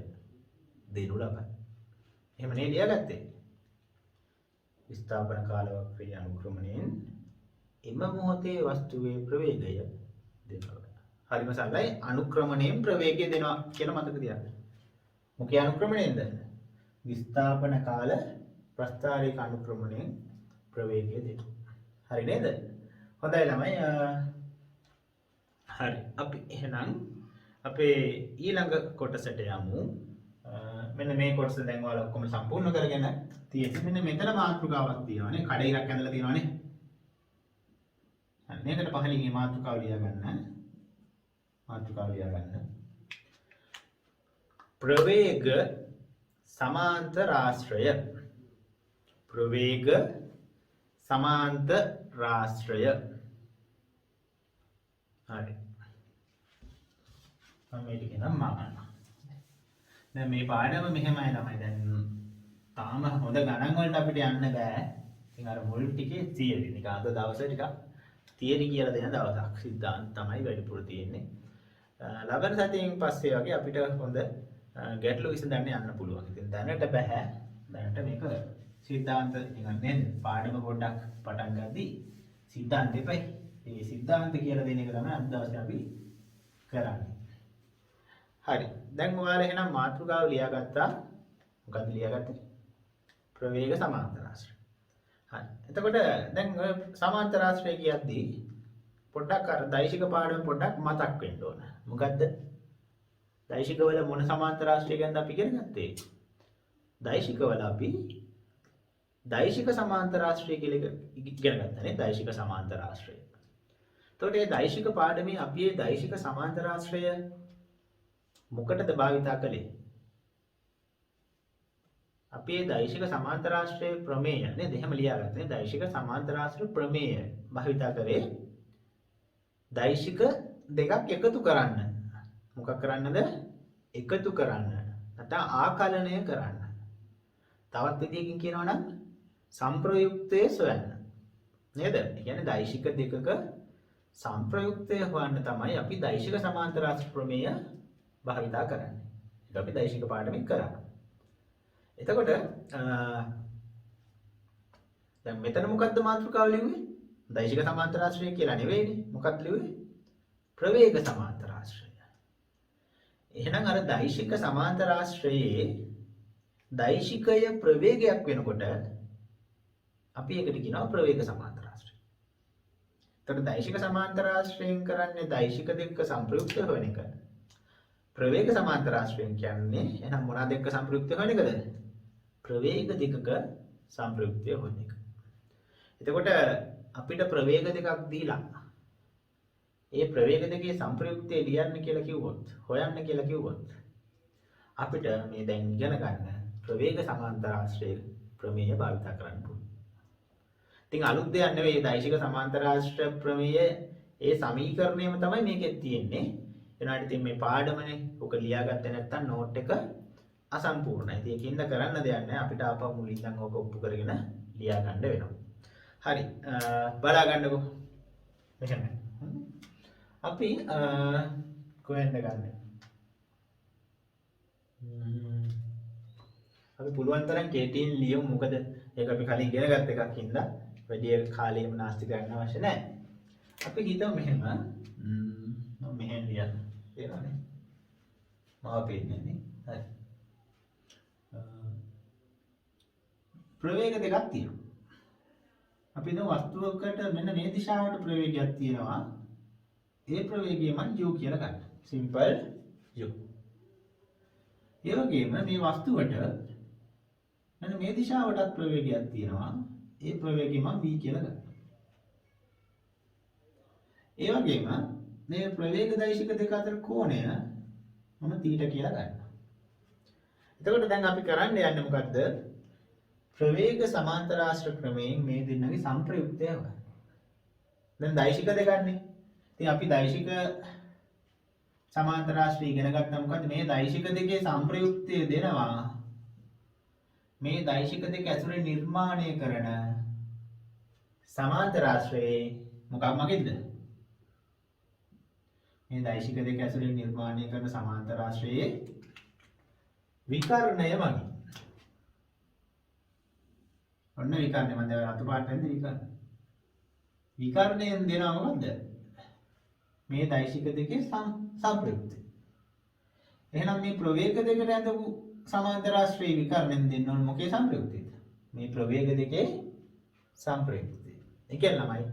දෙනු ලබයි. එහෙම නේද ලියාගත්තේ? විස්ථාපන කාල වක්‍රයේ අනුක්‍රමණයෙන් එම මොහොතේ වස්තුවේ ප්‍රවේගය දෙනු ලබයි. හරිම සරලයි. අනුක්‍රමණයෙන් ප්‍රවේගය දෙනවා කියලා මතක තියාගන්න. මොකේ අනුක්‍රමණයෙන්ද? විස්ථාපන කාල ප්‍රස්ථාරයක අනුක්‍රමණයෙන් ප්‍රවේගය දෙනවා. හරි නේද? හොඳයි ළමයි. හරි. අපි එහෙනම් අපේ ඊළඟ කොටසට යමු. මෙන්න මේ කොටස දැන් ඔයාලා ඔක්කොම සම්පූර්ණ කරගෙන තියෙන්නේ. මෙන්න මෙතන මාතෘකාවක් තියෙනවානේ. කඩේක් ඇඳලා තියෙනවානේ. හරි. මේකට පහලින් මේ මාතෘකාව ලියා ගන්න. මාතෘකාව ලියා ගන්න. ප්‍රවේග සමාන්තරාශ්‍රය. ප්‍රවේග සමාන්තරාශ්‍රය. හරි. මම මේක කියනවා මාන. දැන් මේ පාඩම මෙහෙමයි ළමයි. දැන් තාම හොඳ ගණන් වලට අපිට යන්න බෑ. ඉතින් අර මුල් ටිකේ තියරි. නිකන් අද දවසේ ටිකක් තියරි කියලා දෙන දවසක්. සිද්ධාන්ත තමයි වැඩිපුර තියෙන්නේ. ලබන සතියෙන් පස්සේ වගේ අපිට හොඳ ගැටලු විසඳන්න යන්න පුළුවන්. ඉතින් දැනට බෑ. දැනට මේක සිද්ධාන්ත නිකන් නේද? පාඩම පොඩ්ඩක් පටන් ගද්දී සිද්ධාන්ත දෙපයි. මේ සිද්ධාන්ත කියලා දෙන එක තමයි අද දවසේ අපි කරන්නේ. හරි. දැන් ඔයාලා එහෙනම් මාතෘකාව ලියාගත්තා. මොකක්ද ලියාගත්තේ? ප්‍රවේග සමාන්තරාශ්‍රය. හරි. එතකොට දැන් ඔය සමාන්තරාශ්‍රය කියද්දී පොඩ්ඩක් අර දෛශික පාඩම පොඩ්ඩක් මතක් වෙන්න ඕන. මොකද්ද? දෛශිකවල මොන සමාන්තරාශ්‍රය ගැනද අපි ඉගෙන ගත්තේ? දෛශිකවල අපි දෛශික සමාන්තරාශ්‍රය කියලා ඉගෙන ගත්තා නේ. දෛශික සමාන්තරාශ්‍රය. එතකොට මේ දෛශික පාඩමේ අපි මේ දෛශික සමාන්තරාශ්‍රය මොකටද භාවිතා කළේ? අපි මේ දෛශික සමාන්තරාශ්‍රය ප්‍රමේය නේද? එහෙම ලියාගත්තේ. දෛශික සමාන්තරාශ්‍රය ප්‍රමේය භාවිතා කරේ දෛශික දෙකක් එකතු කරන්න. මොකක් කරන්නද? එකතු කරන්න. නැත්නම් ආකලනය කරන්න. තවත් විදිහකින් කියනවා නම් සම්ප්‍රයුක්තය සොයන්න. නේද? ඒ කියන්නේ දෛශික දෙකක සම්ප්‍රයුක්තය හොයන්න තමයි අපි දෛශික සමාන්තරාශ්‍රය ප්‍රමේය භාවිතා කරන්නේ. ඒක අපි දෛශික පාඩමෙන් කරා. එතකොට දැන් මෙතන මොකද්ද මාතෘකාව ලිව්වේ? දෛශික සමාන්තරාශ්‍රය කියලා නෙවෙයිනේ. මොකක්ද ලිව්වේ? ප්‍රවේග සමාන්තරාශ්‍රය. එහෙනම් අර දෛශික සමාන්තරාශ්‍රයේ දෛශිකය ප්‍රවේගයක් වෙනකොට අපි ඒකට කියනවා ප්‍රවේග සමාන්තරාශ්‍රය. එතකොට දෛශික සමාන්තරාශ්‍රයෙන් කරන්නේ දෛශික දෙක සම්ප්‍රයුක්ත වෙන එක. ප්‍රවේග සමාන්තරාශ්‍රයෙන් කියන්නේ එහෙනම් මොනවාද එක්ක සම්ප්‍රයුක්ත වෙන එකද? ප්‍රවේග දෙකක සම්ප්‍රයුක්තය වෙන එක. එතකොට අපිට ප්‍රවේග දෙකක් දීලා ඒ ප්‍රවේග දෙකේ සම්ප්‍රයුක්තය ලියන්න කියලා කිව්වොත්, හොයන්න කියලා කිව්වොත් අපිට මේ දැන් ඉගෙන ගන්න ප්‍රවේග සමාන්තරාශ්‍රය ප්‍රමේය භාවිත කරන්න පුළුවන්. ඉතින් අලුත් දෙයක් නෙවෙයි දෛශික සමාන්තරාශ්‍රය ප්‍රමේය ඒ සමීකරණයම තමයි මේකෙත් තියෙන්නේ. එනවාට ඉතින් මේ පාඩමනේ ඔක ලියාගත්තේ නැත්නම් නෝට් එක අසම්පූර්ණයි. ඉතින් ඒකින්ද කරන්න දෙයක් නැහැ. අපිට ආපහු මුලින් ඉඳන් ඕක ඔප්පු කරගෙන ලියා ගන්න වෙනවා. හරි. බලා ගන්නකෝ. මෙහෙම. අපි කොහෙන්ද ගන්නෙ? අපි පුළුවන් තරම් කෙටියෙන් ලියමු. මොකද ඒක අපි කලින් ඉගෙන ගත්ත එකක් හින්දා වැඩි කාලෙම නාස්ති කරන්න අවශ්‍ය නැහැ. අපි හිතමු මෙහෙම මම මෙහෙන් ලියන්න. තේරෙනවද? මාව පේන්නේ නේ. හරි. ප්‍රවේග දෙකක් තියෙනවා. අපි දැන් වස්තුවකට මෙන්න මේ දිශාවට ප්‍රවේගයක් තියෙනවා. ඒ ප්‍රවේගය මම u කියලා ගන්න. Simple u. ඒ වගේම මේ වස්තුවට මෙන්න මේ දිශාවටත් ප්‍රවේගයක් තියෙනවා. ඒ ප්‍රවේගය මම v කියලා ගන්න. ඒ වගේම මේ ප්‍රවේග දෛශික දෙක අතර කෝණය මම θ කියලා ගන්නවා. එතකොට දැන් අපි කරන්න යන්නේ මොකද්ද? ප්‍රවේග සමාන්තරාශ්‍රය ක්‍රමයෙන් මේ දෙන්නගේ සම්ප්‍රයුක්තය හොයන්න. දැන් දෛශික දෙකන්නේ. ඉතින් අපි දෛශික සමාන්තරාශ්‍රය ඉගෙන ගත්තා මොකද්ද? මේ දෛශික දෙකේ සම්ප්‍රයුක්තය දෙනවා. මේ දෛශික දෙක ඇතුලේ නිර්මාණය කරන සමාන්තරාශ්‍රයේ මොකක් මගින්ද? මේ දෛශික දෙක ඇතුලේ නිර්මාණය කරන සමාන්තරාශ්‍රයේ විකර්ණය මගින්. ඔන්න විකර්ණය මම දැන් අතු පාටෙන්ද විකර්ණය. විකර්ණයෙන් දෙනවා මොකද්ද? මේ දෛශික දෙකේ සම්ප්‍රයුක්තය. එහෙනම් මේ ප්‍රවේග දෙකට ඇඳපු සමාන්තරාශ්‍රී විකරණයෙන් දෙන්න ඕන මොකේ සංප්‍රයුක්තයද? මේ ප්‍රවේග දෙකේ සංප්‍රයුක්තය. ඒ කියන්නේ ළමයි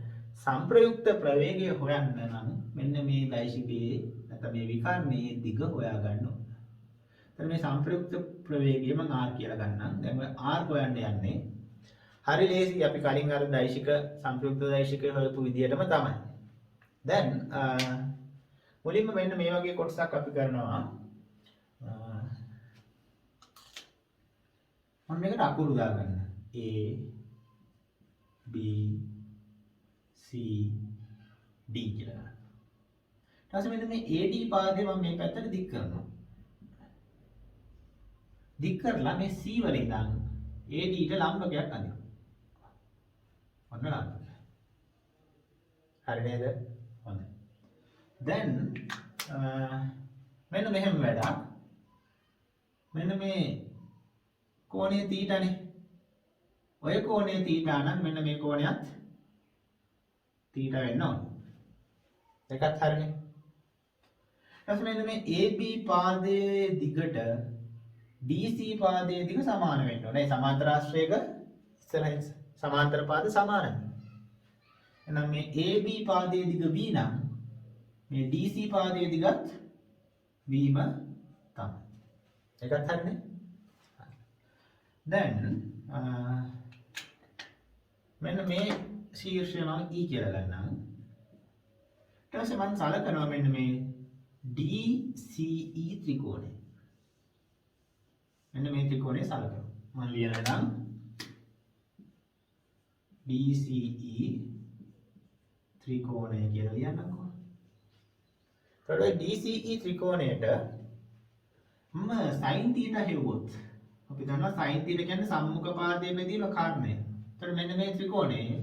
සංප්‍රයුක්ත ප්‍රවේගය හොයන්න නම් මෙන්න මේ දෛශිකයේ නැත්නම් මේ විකර්ණයේ දිග හොයා ගන්න ඕන. එතන මේ සංප්‍රයුක්ත ප්‍රවේගය මම r කියලා ගන්නම්. දැන් ඔය r හොයන්න යන්නේ. හරි ලේසි අපි කලින් අර දෛශික සංප්‍රයුක්ත දෛශිකය හොයපු විදිහටම තමයි. දැන් මුලින්ම මෙන්න මේ වගේ කොටසක් අපි කරනවා. මම මේකට අකුරු දාගන්න. A B C D කියලා. ඊට පස්සේ මෙන්න මේ AD පාදය මම මේ පැත්තට දික් කරනවා. දික් කරලා මේ C වල ඉඳන් AD ට ලම්බකයක් අදිනවා. ඔන්න ලම්බකය. හරි නේද? හොඳයි. දැන් මෙන්න මෙහෙම වැඩක්. මෙන්න මේ කෝණය තීටානේ. ඔය කෝණය තීටා නම් මෙන්න මේ කෝණයත් තීටා වෙන්න ඕනේ. දෙකත් හරිනේ. ඊට මෙන්න මේ AB පාදයේ දිගට DC පාදයේ දිග සමාන වෙන්න ඕනේ. සමාන්තර ආශ්‍රයක ඉස්සරහින් සමාන්තර පාද සමානයි. එහෙනම් මේ AB පාදයේ දිග B නම් මේ DC පාදයේ දිගත් Bම තමයි. ඒකත් හරිනේ. දැන් මෙන්න මේ ශීර්ෂය මම E කියලා ගන්නම්. ඊට පස්සේ මම සලකනවා මෙන්න මේ DCE ත්‍රිකෝණය. මෙන්න මේ ත්‍රිකෝණය සලකනවා. මම ලියනවා නම් DCE ත්‍රිකෝණය කියලා ලියන්නම්කෝ. එතකොට DCE ත්‍රිකෝණයට මම sin θ හෙව්වොත් අපි දන්නවා sin θ කියන්නේ සම්මුඛ පාදයේ බෙදීම කර්ණය. එතකොට මෙන්න මේ ත්‍රිකෝණයේ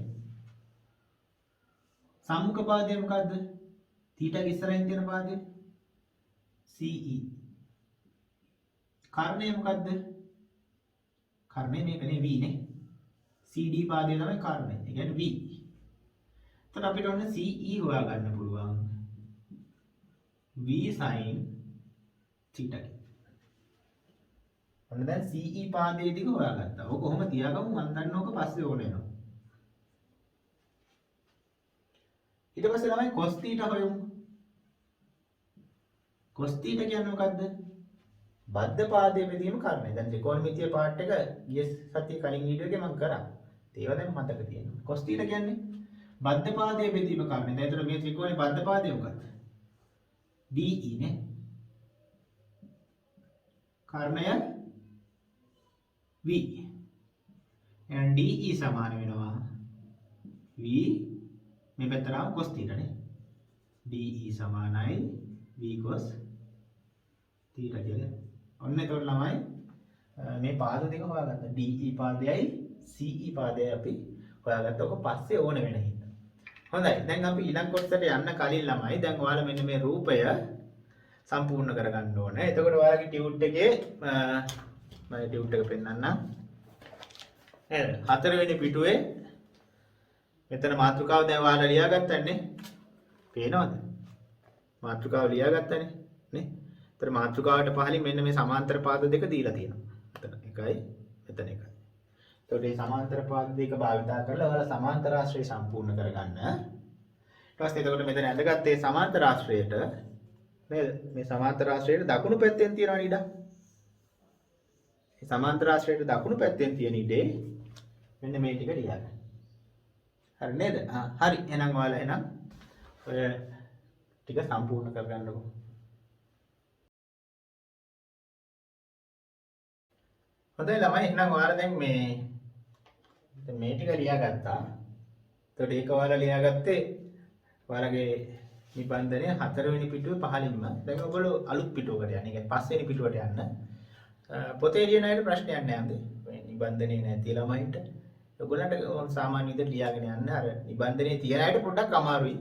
සම්මුඛ පාදය මොකද්ද? θ ඉස්සරහින් තියෙන පාදය CE. කර්ණය මොකද්ද? කර්ණය මේකනේ V නේ. CD පාදය තමයි කර්ණය. ඒ කියන්නේ V. එතකොට අපිට ඔන්න CE හොයා ගන්න පුළුවන්. V sin θ. ඔන්න දැන් CE පාදයේ දිග හොයාගත්තා. ඔක කොහොම තියාගමු මම දන්න ඕක පස්සේ ඕන වෙනවා. ඊට පස්සේ ළමයි cos θ හොයමු. cos θ කියන්නේ මොකද්ද? බද්ධ පාදයේ බෙදීම කර්ණය. දැන් ත්‍රිකෝණමිතිය පාර්ට් එක ගිය සතියේ කලින් වීඩියෝ එකේ මම කරා. ඒවා දැන් මතක තියෙනවා. cos θ කියන්නේ බද්ධ පාදයේ බෙදීම කර්ණය. දැන් ඒතර මේ ත්‍රිකෝණේ බද්ධ පාදය මොකද්ද? DE නේ. කර්ණය V. එහෙනම් DE සමාන වෙනවා V මේ පැත්තට ආව cos θ නේ. DE සමානයි V cos θ කියලා. ඔන්න එතකොට ළමයි මේ පාද දෙක හොයාගත්තා. DE පාදයයි CE පාදයයි අපි හොයාගත්තා. ඔක පස්සේ ඕන වෙන හින්දා. හොඳයි. දැන් අපි ඊළඟ කොටසට යන්න කලින් ළමයි දැන් ඔයාලා මෙන්න මේ රූපය සම්පූර්ණ කරගන්න ඕනේ. එතකොට ඔයාලගේ ටියුට් එකේ මම ටියුට් එක පෙන්නන්නම්. නේද? 4 වෙනි පිටුවේ මෙතන මාතෘකාව දැන් ඔයාලා ලියාගත්තනේ. පේනවද? මාතෘකාව ලියාගත්තනේ නේ? ඒතර මාතෘකාවට පහලින් මෙන්න මේ සමාන්තර පාද දෙක දීලා තියෙනවා. මෙතන එකයි, මෙතන එකයි. එතකොට මේ සමාන්තර පාද දෙක භාවිතා කරලා ඔයාලා සමාන්තර ආශ්‍රය සම්පූර්ණ කරගන්න. ඊට පස්සේ එතකොට මෙතන ඇඳගත්තේ සමාන්තර ආශ්‍රයයට නේද? මේ සමාන්තර ආශ්‍රයයට දකුණු පැත්තෙන් තියෙනවා නේද? මේ සමාන්තර ආශ්‍රයයට දකුණු පැත්තෙන් තියෙන ඉඩේ මෙන්න මේ ටික ලියන්න. හරි නේද? හරි. එහෙනම් ඔයාලා එහෙනම් ඔය ටික සම්පූර්ණ කරගන්නකො. හොඳයි ළමයි එහෙනම් ඔයාලා දැන් මේ ටික ලියාගත්තා. එතකොට ඒක ඔයාලා ලියාගත්තේ ඔයාලගේ නිබන්ධනය 4 වෙනි පිටුවේ පහළින්ම. දැන් ඔයගොල්ලෝ අලුත් පිටුවකට යන්න. ඒ කියන්නේ 5 වෙනි පිටුවට යන්න. පොතේ ලියන අයට ප්‍රශ්නයක් නෑ අන්දේ. මේ නිබන්ධනේ නැති ළමයින්ට ඔයගොල්ලන්ට සාමාන්‍ය විදිහට ලියාගෙන යන්න. අර නිබන්ධනේ තියන අයට පොඩ්ඩක් අමාරුයි.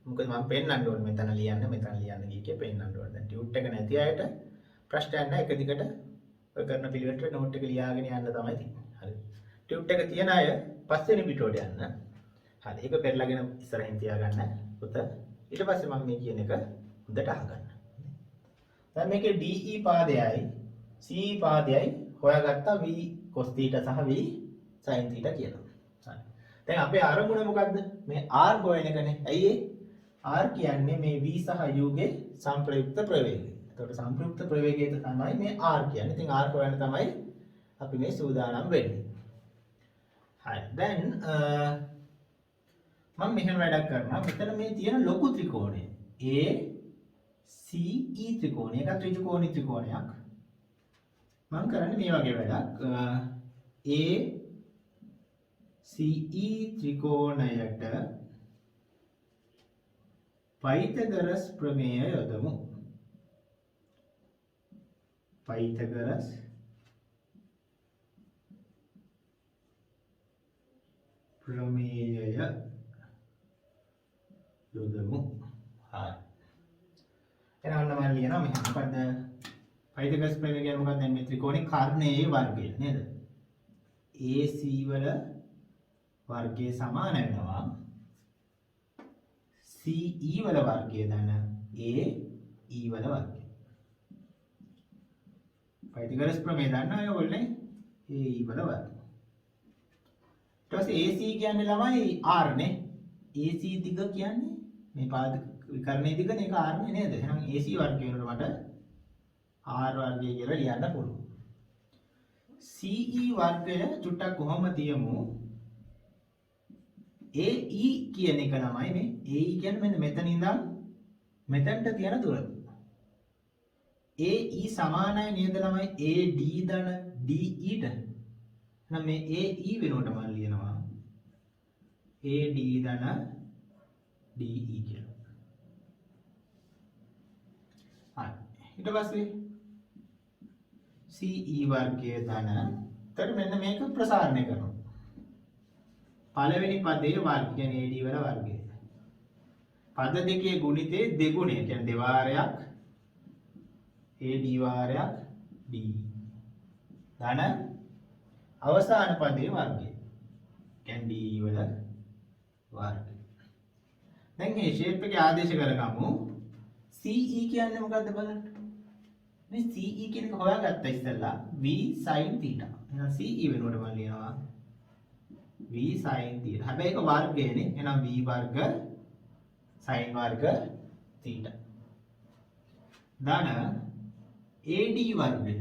මොකද මම පෙන්නන්න ඕනේ මෙතන ලියන්න කිය පෙන්නන්න ඕනේ. දැන් ටියුට් එක නැති අයට ප්‍රශ්නයක් නෑ. එක දිගට ඔය කරන පිළිවෙලට නෝට් එක ලියාගෙන යන්න තමයි තියෙන්නේ. හරි. ටියුට් එක තියන අය 5 වෙනි පිටුවට යන්න. හරි. ඒක පෙරලාගෙන ඉස්සරහින් තියාගන්න පුත. ඊට පස්සේ මම මේ කියන එක හොඳට අහගන්න. දැන් මේකේ DE පාදයයි C පාදයයි හොයාගත්තා v cos θ සහ v sin θ කියලා. හරි. දැන් අපේ අරමුණ මොකද්ද? මේ r හොයන එකනේ. ඇයි r කියන්නේ මේ v සහ u ගේ සංප්‍රයුක්ත ප්‍රවේගය. එතකොට සංප්‍රයුක්ත ප්‍රවේගය තමයි මේ r කියන්නේ. ඉතින් r හොයන්න තමයි අපි මේ සූදානම් වෙන්නේ. හරි. දැන් මම මෙහෙම වැඩක් කරනවා. මෙතන මේ තියෙන ලොකු ත්‍රිකෝණය ACE ත්‍රිකෝණය. ඒක ත්‍රිකෝණී ත්‍රිකෝණයක්. මම කරන්නේ මේ වගේ වැඩක්. ACE ත්‍රිකෝණයට පයිතගරස් ප්‍රමේය යොදමු. පයිතගරස් ප්‍රමේය යොදමු. හරි. එහෙනම් මම ලියනවා මෙහෙම. මොකද්ද පයිතගරස් ප්‍රමේය කියන්නේ මොකක්ද? දැන් මේ ත්‍රිකෝණේ කර්ණයේ වර්ගය නේද? AC වල වර්ගය සමාන වෙනවා CE වල වර්ගය ධන AE වල වර්ගය. පයිතගරස් ප්‍රමේය දන්නා අය ඔයගොල්ලෝ AE වල වර්ගය. ඊට පස්සේ AC කියන්නේ ළමයි R නේ. AC දිග කියන්නේ මේ පාද විකර්ණයේ දිග නේ ඒක R නේ නේද? එහෙනම් AC වර්ගය වෙනකොට මට R වර්ගය කියලා ලියන්න පුළුවන්. CE වර්ගය චුට්ටක් කොහොම තියමු. AE කියන එක ළමයි මේ AE කියන්නේ මෙන්න මෙතන ඉඳන් මෙතනට තියෙන දුර. AE සමානයි නේද ළමයි AD ධන DE ට. එහෙනම් මේ AE වෙනුවට මම ලියනවා AD ධන DE කියලා. හරි. ඊට පස්සේ CE වර්ගය ධන. ඊට මෙන්න මේක ප්‍රසාරණය කරනවා. පළවෙනි පදයේ වර්ග කියන්නේ AD වල වර්ගය. පද දෙකේ ගුණිතේ දෙගුණය කියන්නේ දෙවාරයක් AD වාරයක් DE. ධන අවසාන පදයේ වර්ගය. කියන්නේ DE වල වර්ගය. දැන් මේ ෂේප් එකේ ආදේශ කරගමු. CE කියන්නේ මොකද්ද බලන්න. මේ CE කියන එක හොයාගත්තා ඉස්සෙල්ලා v sin θ. එහෙනම් CE වෙනුවට මම ලියනවා v sin θ. හැබැයි ඒක වර්ගයනේ. එහෙනම් v වර්ග sin වර්ග θ. ධන AD වර්ගය.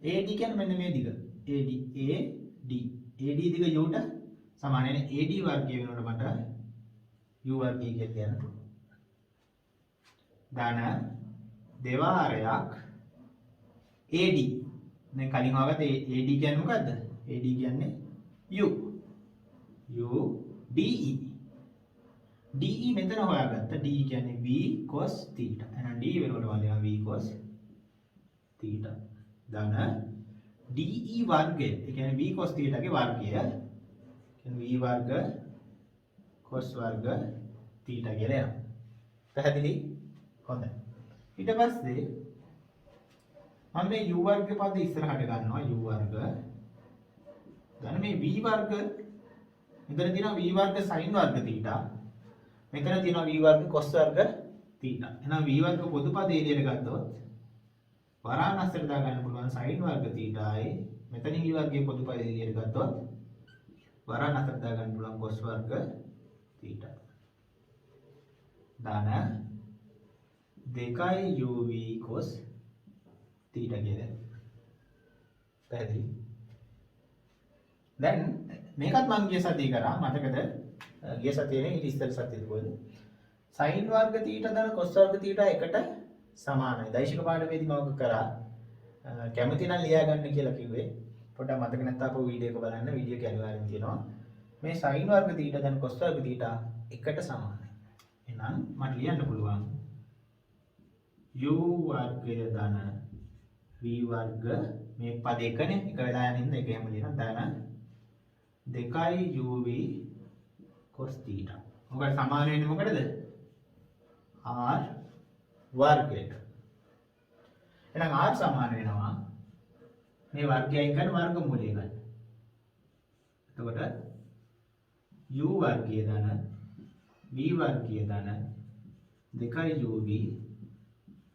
AD කියන්නේ මෙන්න මේ දිග. AD දිග u ට සමාන වෙන AD වර්ගය වෙනකොට මට u වර්ගය කියලා කියන්න පුළුවන්. ධන දෙවාරයක් AD. දැන් කලින් හොයාගත්ත AD කියන්නේ මොකද්ද? AD කියන්නේ u DE. DE මෙතන හොයාගත්ත. DE කියන්නේ v cos θ. එහෙනම් DE වෙනකොට මම ලියනවා v cos θ. ධන DE වර්ගය. ඒ කියන්නේ v cos θ ගේ වර්ගය. කියන්නේ v වර්ග cos වර්ග θ කියලා එනවා. පැහැදිලි? හොඳයි. ඊට පස්සේ මම මේ u වර්ග පද ඉස්සරහට ගන්නවා u වර්ග. දැන් මේ v වර්ග මෙතන තියෙනවා v වර්ග sin වර්ග θ. මෙතන තියෙනවා v වර්ග cos වර්ග θ. එහෙනම් v වර්ග පොදු පද එළියට ගත්තොත් වරාන් අස්සට දා ගන්න පුළුවන් sin වර්ග θ යි මෙතනින් v වර්ගයේ පොදු පද එළියට ගත්තොත් වරාන් අස්සට දා ගන්න පුළුවන් cos වර්ග θ. ධන 2 uv cos θ කියලා. පැහැදිලි? දැන් මේකත් මම ගිය සතියේ කරා මතකද? ගිය සතියේ නේ ඊට ඉස්සෙල් සතියේ කොහෙද? sin වර්ග θ ධන cos වර්ග θ එකට සමානයි. දෛශික පාඩමේදී මම කරා. කැමති නම් ලියා ගන්න කියලා කිව්වේ. පොඩ්ඩක් මතක නැත්නම් අපෝ වීඩියෝ එක බලන්න. වීඩියෝ එක අනිවාර්යෙන් තියෙනවා. මේ sin වර්ග θ ධන cos වර්ග θ එකට සමානයි. එහෙනම් මට ලියන්න පුළුවන් u වර්ගය ධන v වර්ග මේ පද එකනේ එක වෙලා යන ඉන්න එක හැම ලියනවා ධන 2 uv cos θ. මොකද සමාන වෙන්නේ මොකටද? r වර්ගයට. එහෙනම් r සමාන වෙනවා මේ වර්ගයෙන් කරන වර්ගමූලය ගන්න. එතකොට u වර්ගය ධන v වර්ගය ධන 2 uv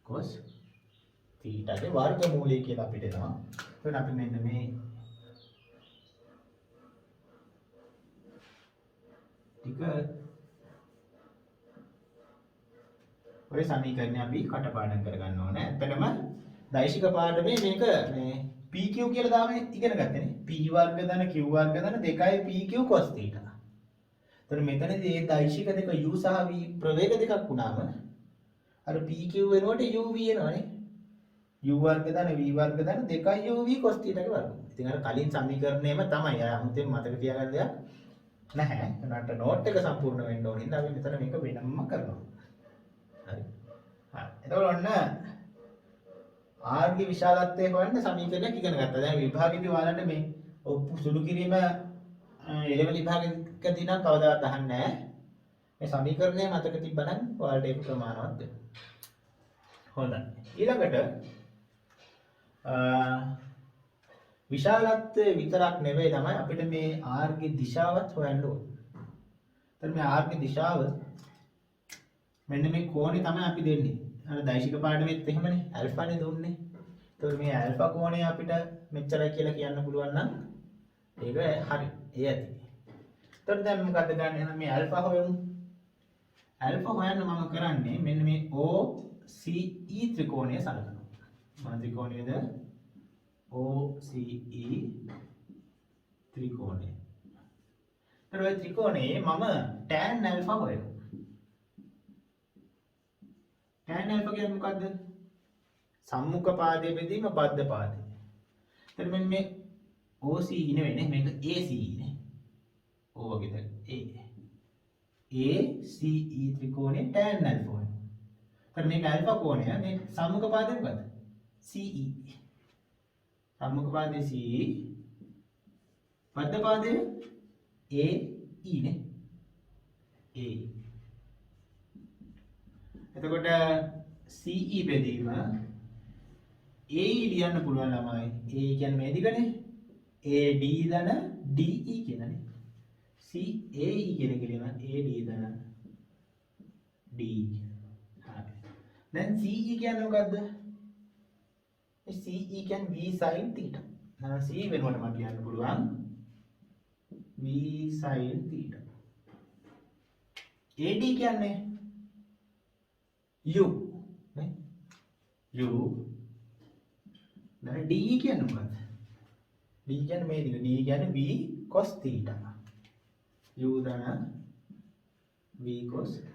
cos θ. තීටාගේ වර්ගමූලය කියලා අපිට එනවා. එතකොට අපි මෙන්න මේ ටික ඔය සමීකරණය අපි කටපාඩම් කරගන්න ඕනේ. ඇත්තටම දෛශික පාඩමේ මේක මේ PQ කියලා දාම ඉගෙන ගත්තනේ. P වර්ග ධන Q වර්ග ධන 2යි PQ cos θ. එතකොට මෙතනදී මේ දෛශික දෙක u සහ v ප්‍රවේග දෙකක් වුණාම අර PQ වෙනකොට uv එනවනේ. u වර්ග ධන v වර්ග ධන 2යි uv cos θ ගේ වර්ගමූලය. ඉතින් අර කලින් සමීකරණයම තමයි. අය 아무තෙන් මතක තියාගන්න දෙයක් නැහැ. උනාට නෝට් එක සම්පූර්ණ වෙන්න ඕන හින්දා අපි මෙතන මේක වෙනම කරනවා. හරි. එතකොට ඔන්න R ගේ විශාලත්වය හොයන්න සමීකරණයක් ඉගෙන ගත්තා. දැන් විභාගෙදී ඔයාලට මේ සුළු කිරීම එළවලු විභාගයකදී නම් කවදාවත් අහන්නේ නැහැ. මේ සමීකරණය මතක තිබ්බනම් ඔයාලට ඒක ප්‍රමාණවත් වෙනවා. හොඳයි. ඊළඟට විශාලත්වය විතරක් නෙවෙයි තමයි අපිට මේ R ගේ දිශාවත් හොයන්න ඕනේ. එතන මේ R ගේ දිශාව මෙන්න මේ කෝණේ තමයි අපි දෙන්නේ. අර දෛශික පාඩමෙත් එහෙමනේ ඇල්ෆානේ දුන්නේ. ඒතකොට මේ ඇල්ෆා කෝණය අපිට මෙච්චරයි කියලා කියන්න පුළුවන් නම් ඒක හරි. ඒ ඇති. එතකොට දැන් මොකද්ද ගන්න? එහෙනම් මේ ඇල්ෆා හොයමු. ඇල්ෆා හොයන්න මම කරන්නේ මෙන්න මේ OCE ත්‍රිකෝණය සලකනවා. මොන ත්‍රිකෝණයද? OCE ත්‍රිකෝණය. ඒතර ඔය ත්‍රිකෝණයේ මම tan ඇල්ෆා හොයනවා. tan alpha කියන්නේ මොකද්ද? සම්මුඛ පාදයේ බෙදීම බද්ධ පාදය. එතන මෙන්න මේ OCE නෙවෙයි නේ මේක ACE නේ. O වගේ දැන් ACE ත්‍රිකෝණය tan alpha වෙනවා. එතන මේක alpha කෝණය මේ සම්මුඛ පාදයේ මොකද්ද? CE. සම්මුඛ පාදයේ CE බද්ධ පාදයේ AE නේ. AE එතකොට CE බෙදීම AE ලියන්න පුළුවන් ළමයි. A කියන්නේ මේ දිගනේ. AD ධන DE කියලානේ. CAE කියන එක ලියනවා AD ධන DE. හරි. දැන් CE කියන්නේ මොකද්ද? CE කියන්නේ V sin θ. එහෙනම් C වෙනකොට මම කියන්න පුළුවන් V sin θ. AD කියන්නේ U නේ U දැන් DE කියන්නේ මොකක්ද? D කියන්නේ මේ දිග. D කියන්නේ V cos θ. U ධන V cos θ.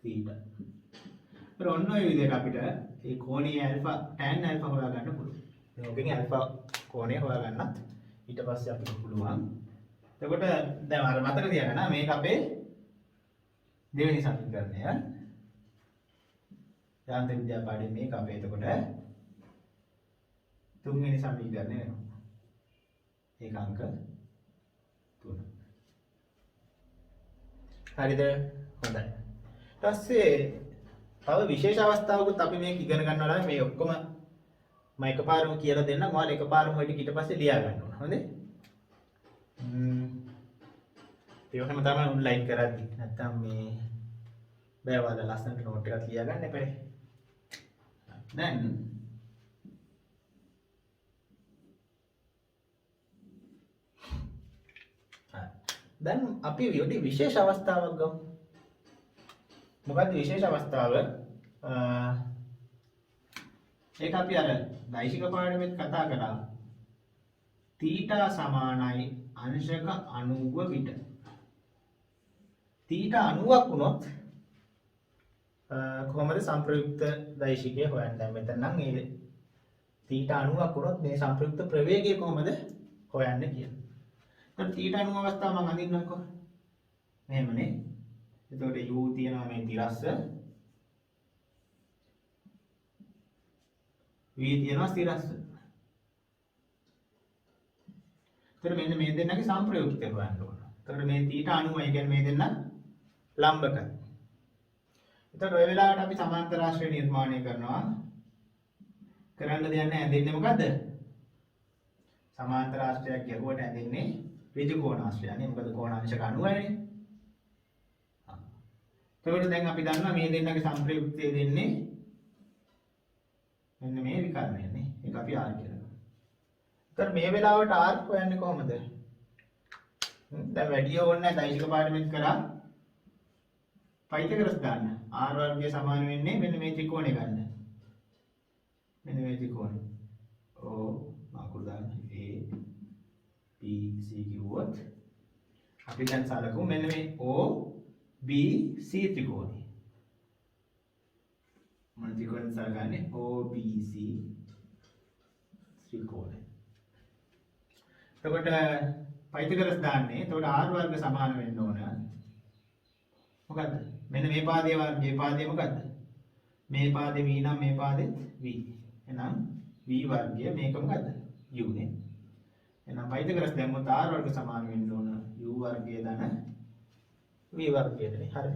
ඒත් ඔන්න ඔය විදිහට අපිට මේ කෝණීය ඇල්ෆා tan ඇල්ෆා හොයා ගන්න පුළුවන්. දැන් ඔකෙන් ඇල්ෆා කෝණය හොයා ගන්නත් ඊට පස්සේ අපිට පුළුවන්. එතකොට දැන් අර මතක තියාගන්න මේක අපේ දෙවෙනි සමීකරණය. යාන්ත්‍රික විද්‍යා පාඩේ මේක අපේ එතකොට තුන්වෙනි සමීකරණය වෙනවා. ඒක අංක 3. හරිද? හොඳයි. ඊට පස්සේ තව විශේෂ අවස්ථාවකුත් අපි මේක ඉගෙන ගන්නවා. මේ ඔක්කොම මම එකපාරම කියලා දෙන්නම්. ඔයාලා එකපාරම ඔය ටික ඊට පස්සේ ලියා ගන්න ඕන. හොඳේ? ඒක හැම තමයි ඔන්ලයින් කරද්දි. නැත්තම් මේ බෑ ඔයාලා ලස්සනට නෝට් එකක් ලියා ගන්න එපා. දැන් දැන් අපි යොදි විශේෂ අවස්ථාවක් ගමු. මොකක්ද විශේෂ අවස්ථාව? ඒක අපි අර දෛශික පාඩමෙත් කතා කරා. θ සමානයි අංශක 90 විට. θ 90ක් වුණොත් කොහොමද සංප්‍රයුක්ත දෛශිකය හොයන්නේ? දැන් මෙතන නම් ඒ θ 90ක් වුණොත් මේ සංප්‍රයුක්ත ප්‍රවේගය කොහොමද හොයන්නේ කියලා. දැන් θ 90 අවස්ථාව මම අඳින්නම්කෝ. මෙහෙමනේ. එතකොට u තියනවා මේ තිරස්ස. v තියනවා ස්ථිරස්ස. එතකොට මෙන්න මේ දෙන්නගේ සංප්‍රයුක්තය හොයන්න ඕන. එතකොට මේ θ 90 කියන්නේ මේ දෙන්න ලම්බකයි. එතකොට ඔය වෙලාවට අපි සමාන්තර ආශ්‍රය නිර්මාණය කරනවා. කරන්න දෙයක් නැහැ. ඇඳෙන්නේ මොකද්ද? සමාන්තර ආශ්‍රයයක් ගැහුවට ඇඳෙන්නේ ඍජු කෝණාශ්‍රයනේ. මොකද කෝණාංශක 90යිනේ. එතකොට දැන් අපි දන්නවා මේ දෙන්නගේ සංප්‍රයුක්තය දෙන්නේ මෙන්න මේ විකර්ණයනේ. ඒක අපි R කියලා ගමු. ඒතර මේ වෙලාවට R හොයන්නේ කොහොමද? දැන් වැඩි ඕනේ නැහැ දෛශික පාඩමෙත් කරා. පයිතගරස් දාන්න. R වර්ගය සමාන වෙන්නේ මෙන්න මේ ත්‍රිකෝණය ගන්න. මෙන්න මේ ත්‍රිකෝණය. O මාකුළු දාන්න. A B C කිව්වොත් අපි දැන් සලකමු මෙන්න මේ O B C ත්‍රිකෝණය. මොන ත්‍රිකෝණය සලකන්නේ? O B C ත්‍රිකෝණය. එතකොට පයිතගරස් දාන්නේ. එතකොට R වර්ග සමාන වෙන්න ඕන. මොකද්ද? මෙන්න මේ පාදයේ වර්ගයේ පාදයේ මොකද්ද? මේ පාදේ V නම් මේ පාදෙත් V. එහෙනම් V වර්ගය මේක මොකද්ද? U නේ. එහෙනම් පයිතගරස් දැම්මොත් R වර්ග සමාන වෙන්න ඕන U වර්ගය ධන V වර්ගයටනේ. හරි.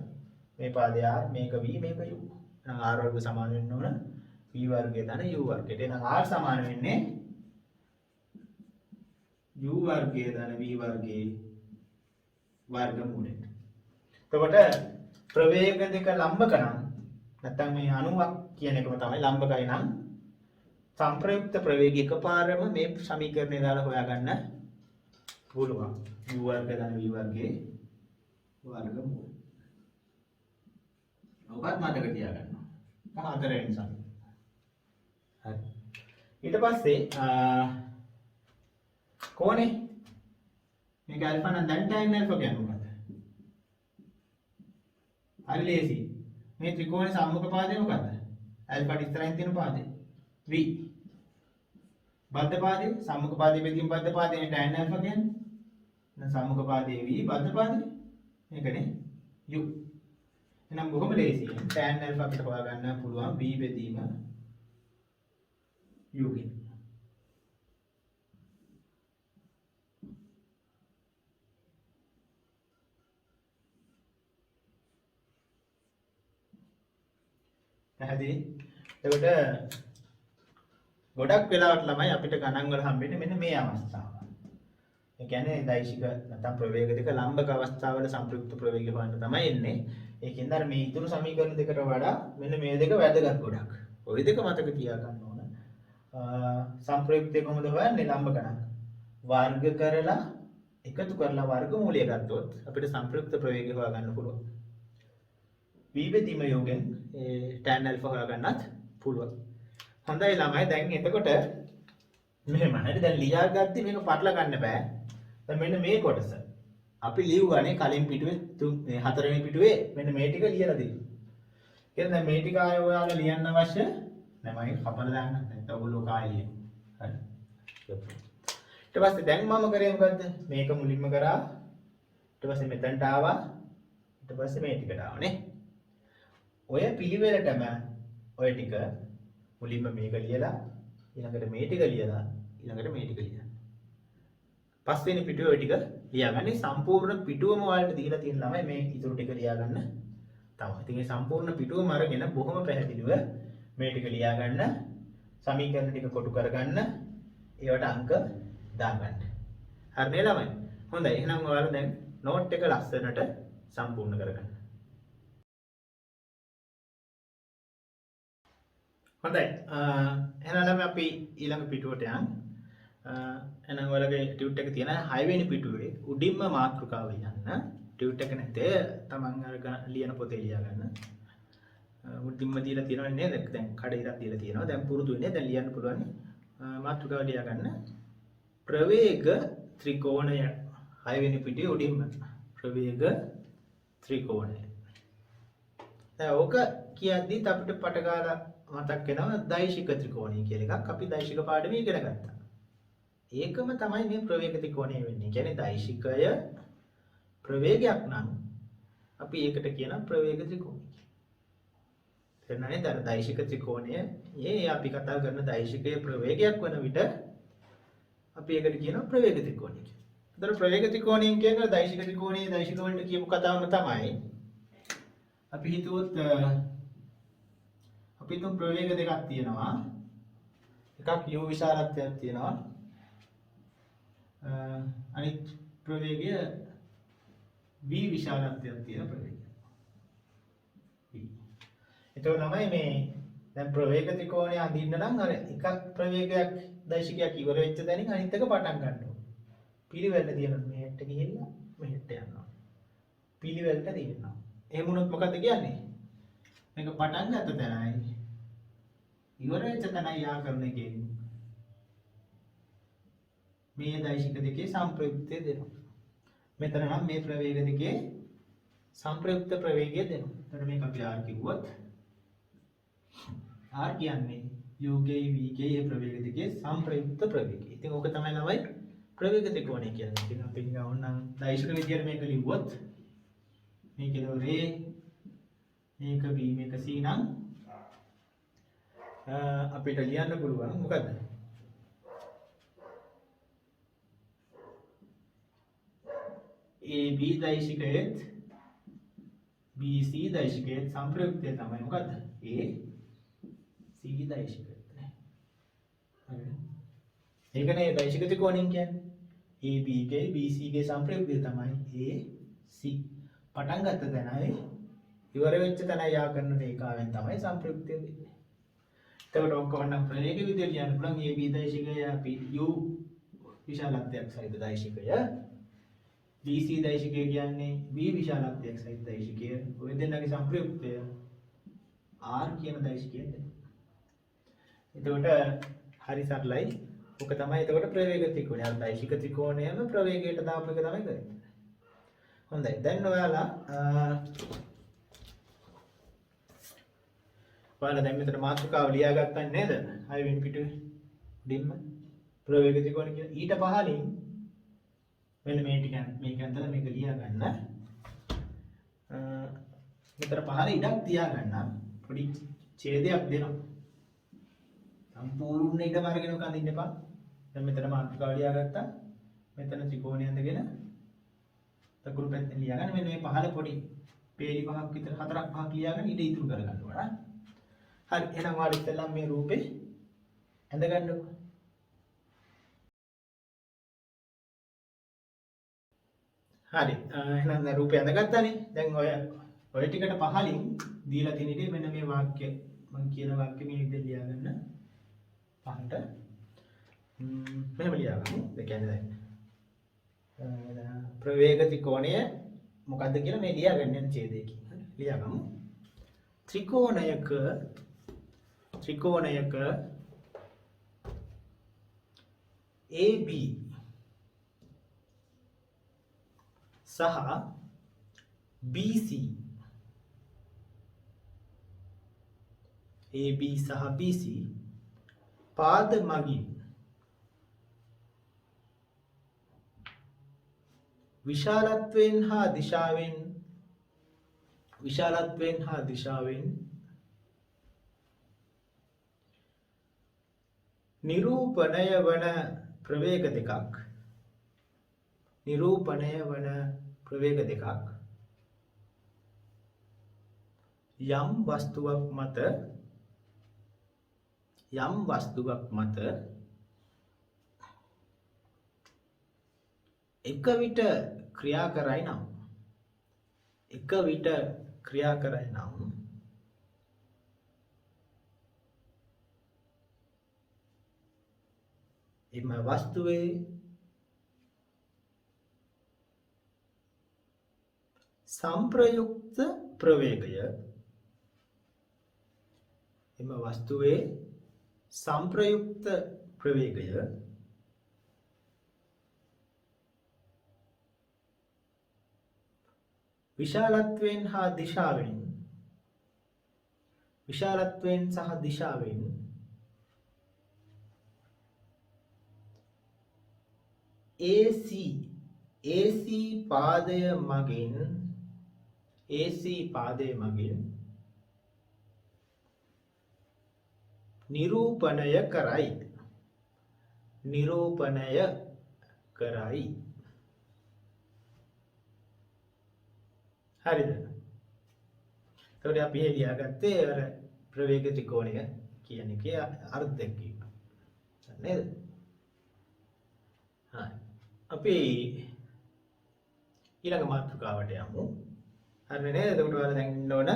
මේ පාදේ R මේක V මේක U. එහෙනම් R වර්ග සමාන වෙන්න ඕන V වර්ගය ධන U වර්ගයට. එහෙනම් R සමාන වෙන්නේ U වර්ගය ධන V වර්ගයේ වර්ගමූලයට. එතකොට ප්‍රවේග දෙක ලම්බක නම් නැත්නම් මේ අණුවක් කියන එකම තමයි ලම්බකයි නම් සංප්‍රයුක්ත ප්‍රවේගය එකපාරම මේ සමීකරණය දාලා හොයාගන්න පුළුවන්. U වර්ග ධන V වර්ගයේ වර්ගමූල. ඔකත් මතක තියාගන්න. හතරවෙනි සමීකරණය. හරි. ඊට පස්සේ කෝණේ මේක ඇල්ෆා නම් දැන් tan ඇල්ෆා කියන්නේ මොකක්ද? හරි ලේසි. මේ ත්‍රිකෝණේ සම්මුඛ පාදේ මොකද්ද? ඇල්ෆාට ඉස්සරහින් තියෙන පාදේ V. බද්ධ පාදේ සම්මුඛ පාදේ බෙදීම බද්ධ පාදේ tan ඇල්ෆා කියන්නේ. දැන් සම්මුඛ පාදේ V බද්ධ පාදේ මේකනේ U. එහෙනම් බොහොම ලේසියෙන් tan ඇල්ෆා අපිට හොයාගන්න පුළුවන් V බෙදීම U ගෙන්. පැහැදිලි? එතකොට ගොඩක් වෙලාවට ළමයි අපිට ගණන් වල හම්බෙන්නේ මෙන්න මේ අවස්ථාව. ඒ කියන්නේ දෛශික නැත්නම් ප්‍රවේග දෙක ලම්බක අවස්ථාවල සංප්‍රයුක්ත ප්‍රවේගය හොයන්න තමයි එන්නේ. ඒකින්ද අර මේ ඉතුරු සමීකරණ දෙකට වඩා මෙන්න මේ දෙක වැදගත් ගොඩක්. ওই දෙක මතක තියාගන්න ඕන. සංප්‍රයුක්තය කොහොමද හොයන්නේ ලම්බක නම්? වර්ග කරලා එකතු කරලා වර්ගමූලය ගත්තොත් අපිට සංප්‍රයුක්ත ප්‍රවේගය හොයාගන්න පුළුවන්. V බෙදීම යෝගෙන් tan alpha හොයාගන්නත් පුළුවන්. හොඳයි ළමයි දැන් එතකොට මෙහෙම හරි දැන් ලියාගත්තී මේක පටල ගන්න බෑ. දැන් මෙන්න මේ කොටස අපි ලියුවානේ කලින් පිටුවේ හතරවෙනි පිටුවේ මෙන්න මේ ටික ලියලා දෙන්න. එහෙනම් දැන් මේ ටික ආයෙ ඔයාලා ලියන්න අවශ්‍ය නැහැ. මම කපලා දාන්න. නැත්නම් ඔයගොල්ලෝ කායි ලියන්න. හරි. ඊට පස්සේ දැන් මම කරේ මොකද්ද? මේක මුලින්ම කරා. ඊට පස්සේ මෙතනට ආවා. ඊට පස්සේ මේ ටිකට ආවා නේ. ඔය පිළිවෙලටම ඔය ටික මුලින්ම මේක ලියලා ඊළඟට මේ ටික ලියලා ඊළඟට මේ ටික ලියන්න. පස්වෙනි පිටුවේ ඔය ටික ලියාගන්නේ සම්පූර්ණ පිටුවම ඔයාලට දීලා තියෙන ළමයි මේ ඉතුරු ටික ලියාගන්න තමයි. ඉතින් මේ සම්පූර්ණ පිටුවම අරගෙන බොහොම පැහැදිලිව මේ ටික ලියාගන්න සමීකරණ ටික කොටු කරගන්න ඒවට අංක දාගන්න. හරිනේ ළමයි? හොඳයි. එහෙනම් ඔයාලා දැන් නෝට් එක ලස්සනට සම්පූර්ණ කරගන්න. හොඳයි. එහෙනම් අපි ඊළඟ පිටුවට යන්. එහෙනම් ඔයාලගේ ටියුට් එක තියෙන 6 වෙනි පිටුවේ උඩින්ම මාතෘකාව ලියන්න. ටියුට් එක නැතේ තමන් අර ලියන පොතේ ලියා ගන්න. උඩින්ම දීලා තියෙනවනේ නේද? දැන් කඩේට දීලා තියෙනවා. දැන් පුරුදු වෙන්නේ. දැන් ලියන්න පුළුවන්. මාතෘකාව ලියා ගන්න. ප්‍රවේග ත්‍රිකෝණය 6 වෙනි පිටුවේ උඩින්ම ප්‍රවේග ත්‍රිකෝණය. දැන් ඕක කියද්දිත් අපිට පටගාලා මතක් වෙනවා දෛශික ත්‍රිකෝණය කියලා එකක් අපි දෛශික පාඩමේ ඉගෙන ගත්තා. ඒකම තමයි මේ ප්‍රවේග ත්‍රිකෝණය වෙන්නේ. කියන්නේ දෛශිකය ප්‍රවේගයක් නම් අපි ඒකට කියන ප්‍රවේග ත්‍රිකෝණය කියලා. තේරුණානේ? දැන් දෛශික ත්‍රිකෝණය අපි කතා කරන දෛශිකයේ ප්‍රවේගයක් වන විට අපි ඒකට කියනවා ප්‍රවේග ත්‍රිකෝණය කියලා. ඒතර ප්‍රවේග ත්‍රිකෝණය කියන්නේ දෛශික ත්‍රිකෝණයේ දෛශික වලට කියපු කතාවම තමයි. අපි හිතුවොත් අපි තුන් ප්‍රවේග දෙකක් තියෙනවා. එකක් u විශාලත්වයක් තියෙනවා. අනිත් ප්‍රවේගය v විශාලත්වයක් තියෙන ප්‍රවේගය. එතකොට තමයි මේ දැන් ප්‍රවේග ත්‍රිකෝණය අඳින්න නම් අර එක ප්‍රවේගයක් දෛශිකයක් ඉවර වෙච්ච තැනින් අනිත් එක පටන් ගන්න ඕනේ. පිළිවෙලට තියෙනවා මෙහෙට ගිහිල්ලා මෙහෙට යනවා. පිළිවෙලට තියෙනවා. එහෙම වුණොත් මොකද කියන්නේ? මේක පටන් ගත්ත තැනයි ඉවර වෙච්ච තැනයි යා කරන එකෙන් මේ දෛශික දෙකේ සම්ප්‍රයුක්තය දෙනවා. මෙතන නම් මේ ප්‍රවේග දෙකේ සම්ප්‍රයුක්ත ප්‍රවේගය දෙනවා. එතකොට මේක අපි R කිව්වොත් R කියන්නේ යෝගයේ වීගයේ ප්‍රවේග දෙකේ සම්ප්‍රයුක්ත ප්‍රවේගය. ඉතින් ඕක තමයි ළමයි ප්‍රවේග ත්‍රිකෝණය කියන්නේ. ඉතින් අපි ගවන්නම් දෛශික විදියට මේක ලිව්වොත් මේක කෙලවර A මේක B මේක C නම් අපිට ලියන්න පුළුවන් මොකද්ද? AB දෛශිකයේත් BC දෛශිකයේත් සම්ප්‍රයුක්තය තමයි මොකද්ද? AC දෛශිකයත් නේ. හරිද? ඒකනේ දෛශික ත්‍රිකෝණයෙන් කියන්නේ. AB ගේ BC ගේ සම්ප්‍රයුක්තය තමයි AC. පටන් ගත්ත තැනයි ඉවර වෙච්ච තැනයි යා කරන රේඛාවෙන් තමයි සම්ප්‍රයුක්තය දෙන්නේ. එතකොට ඔක්කොම ප්‍රවේග විදියට ලියන්න පුළුවන් AB දෛශිකය අපි U විශාලත්වයක් සහිත දෛශිකය BC දෛශිකය කියන්නේ B විශාලත්වයක් සහිත දෛශිකය. ඔය දෙන්නගේ සම්ප්‍රයුක්තය R කියන දෛශිකය දෙනවා. එතකොට හරි සරලයි. ඔක තමයි එතකොට ප්‍රවේග ත්‍රිකෝණය. අර දෛශික ත්‍රිකෝණයම ප්‍රවේගයට දාපු එක තමයි කරන්නේ. හොඳයි. දැන් ඔයාලා දැන් මෙතන මාතෘකාව ලියාගත්තා නේද? 6 වෙනි පිටුවේ උඩින්ම ප්‍රවේග ත්‍රිකෝණය කියන ඊට පහලින් මෙන්න මේ ටික මේක ඇඳලා මේක ලියා ගන්න. මෙතන පහල ඉඩක් තියා ගන්න. පොඩි ඡේදයක් දෙනවා. සම්පූර්ණ ඉඩම අරගෙන උක අඳින්න එපා. දැන් මෙතන මාතෘකාව ලියා ගත්තා. මෙතන ත්‍රිකෝණය ඇඳගෙන දකුණු පැත්තෙන් ලියා ගන්න. මෙන්න මේ පහල පොඩි පේලි පහක් විතර 4ක් 5ක් ලියා ගන්න ඉඩ ඉතුරු කර ගන්න ඕන. හරි. එහෙනම් ඔයාලා ඉතින් මේ රූපේ ඇඳ ගන්නකො. හරි. එහෙනම් දැන් රූපය ඇඳගත්තානේ. දැන් ඔය ටිකට පහලින් දීලා තියෙන ඉතින් මෙන්න මේ වාක්‍ය මම කියන වාක්‍ය මේ විදිහට ලියා ගන්න. පහට මෙහෙම ලියා ගමු. ඒ කියන්නේ දැන් ප්‍රවේග ත්‍රිකෝණය මොකද්ද කියලා මේ ලියා ගන්න යන ඡේදයකින්. හරි. ලියා ගමු. ත්‍රිකෝණයක AB सह BC AB सह BC पाद मगिन विशालत्वेन हा दिशावेन निरूपणय वන ප්‍රවේග දෙකක් යම් වස්තුවක් මත එක විට ක්‍රියා කරයි නම් එම වස්තුවේ संप्रयुक्त प्रवेगය විශාලත්වයෙන් සහ දිශාවෙන් AC පාදය මගින් නිරූපණය කරයි. හරිද? එතකොට අපි ලියාගත්තේ අර ප්‍රවේග ත්‍රිකෝණය කියන එකේ අර්ථය කියනවා. නේද? හරි. අපි ඊළඟ මාතෘකාවට යමු. හරි නේද? එතකොට ඔයාලා දැන් ඉන්න ඕන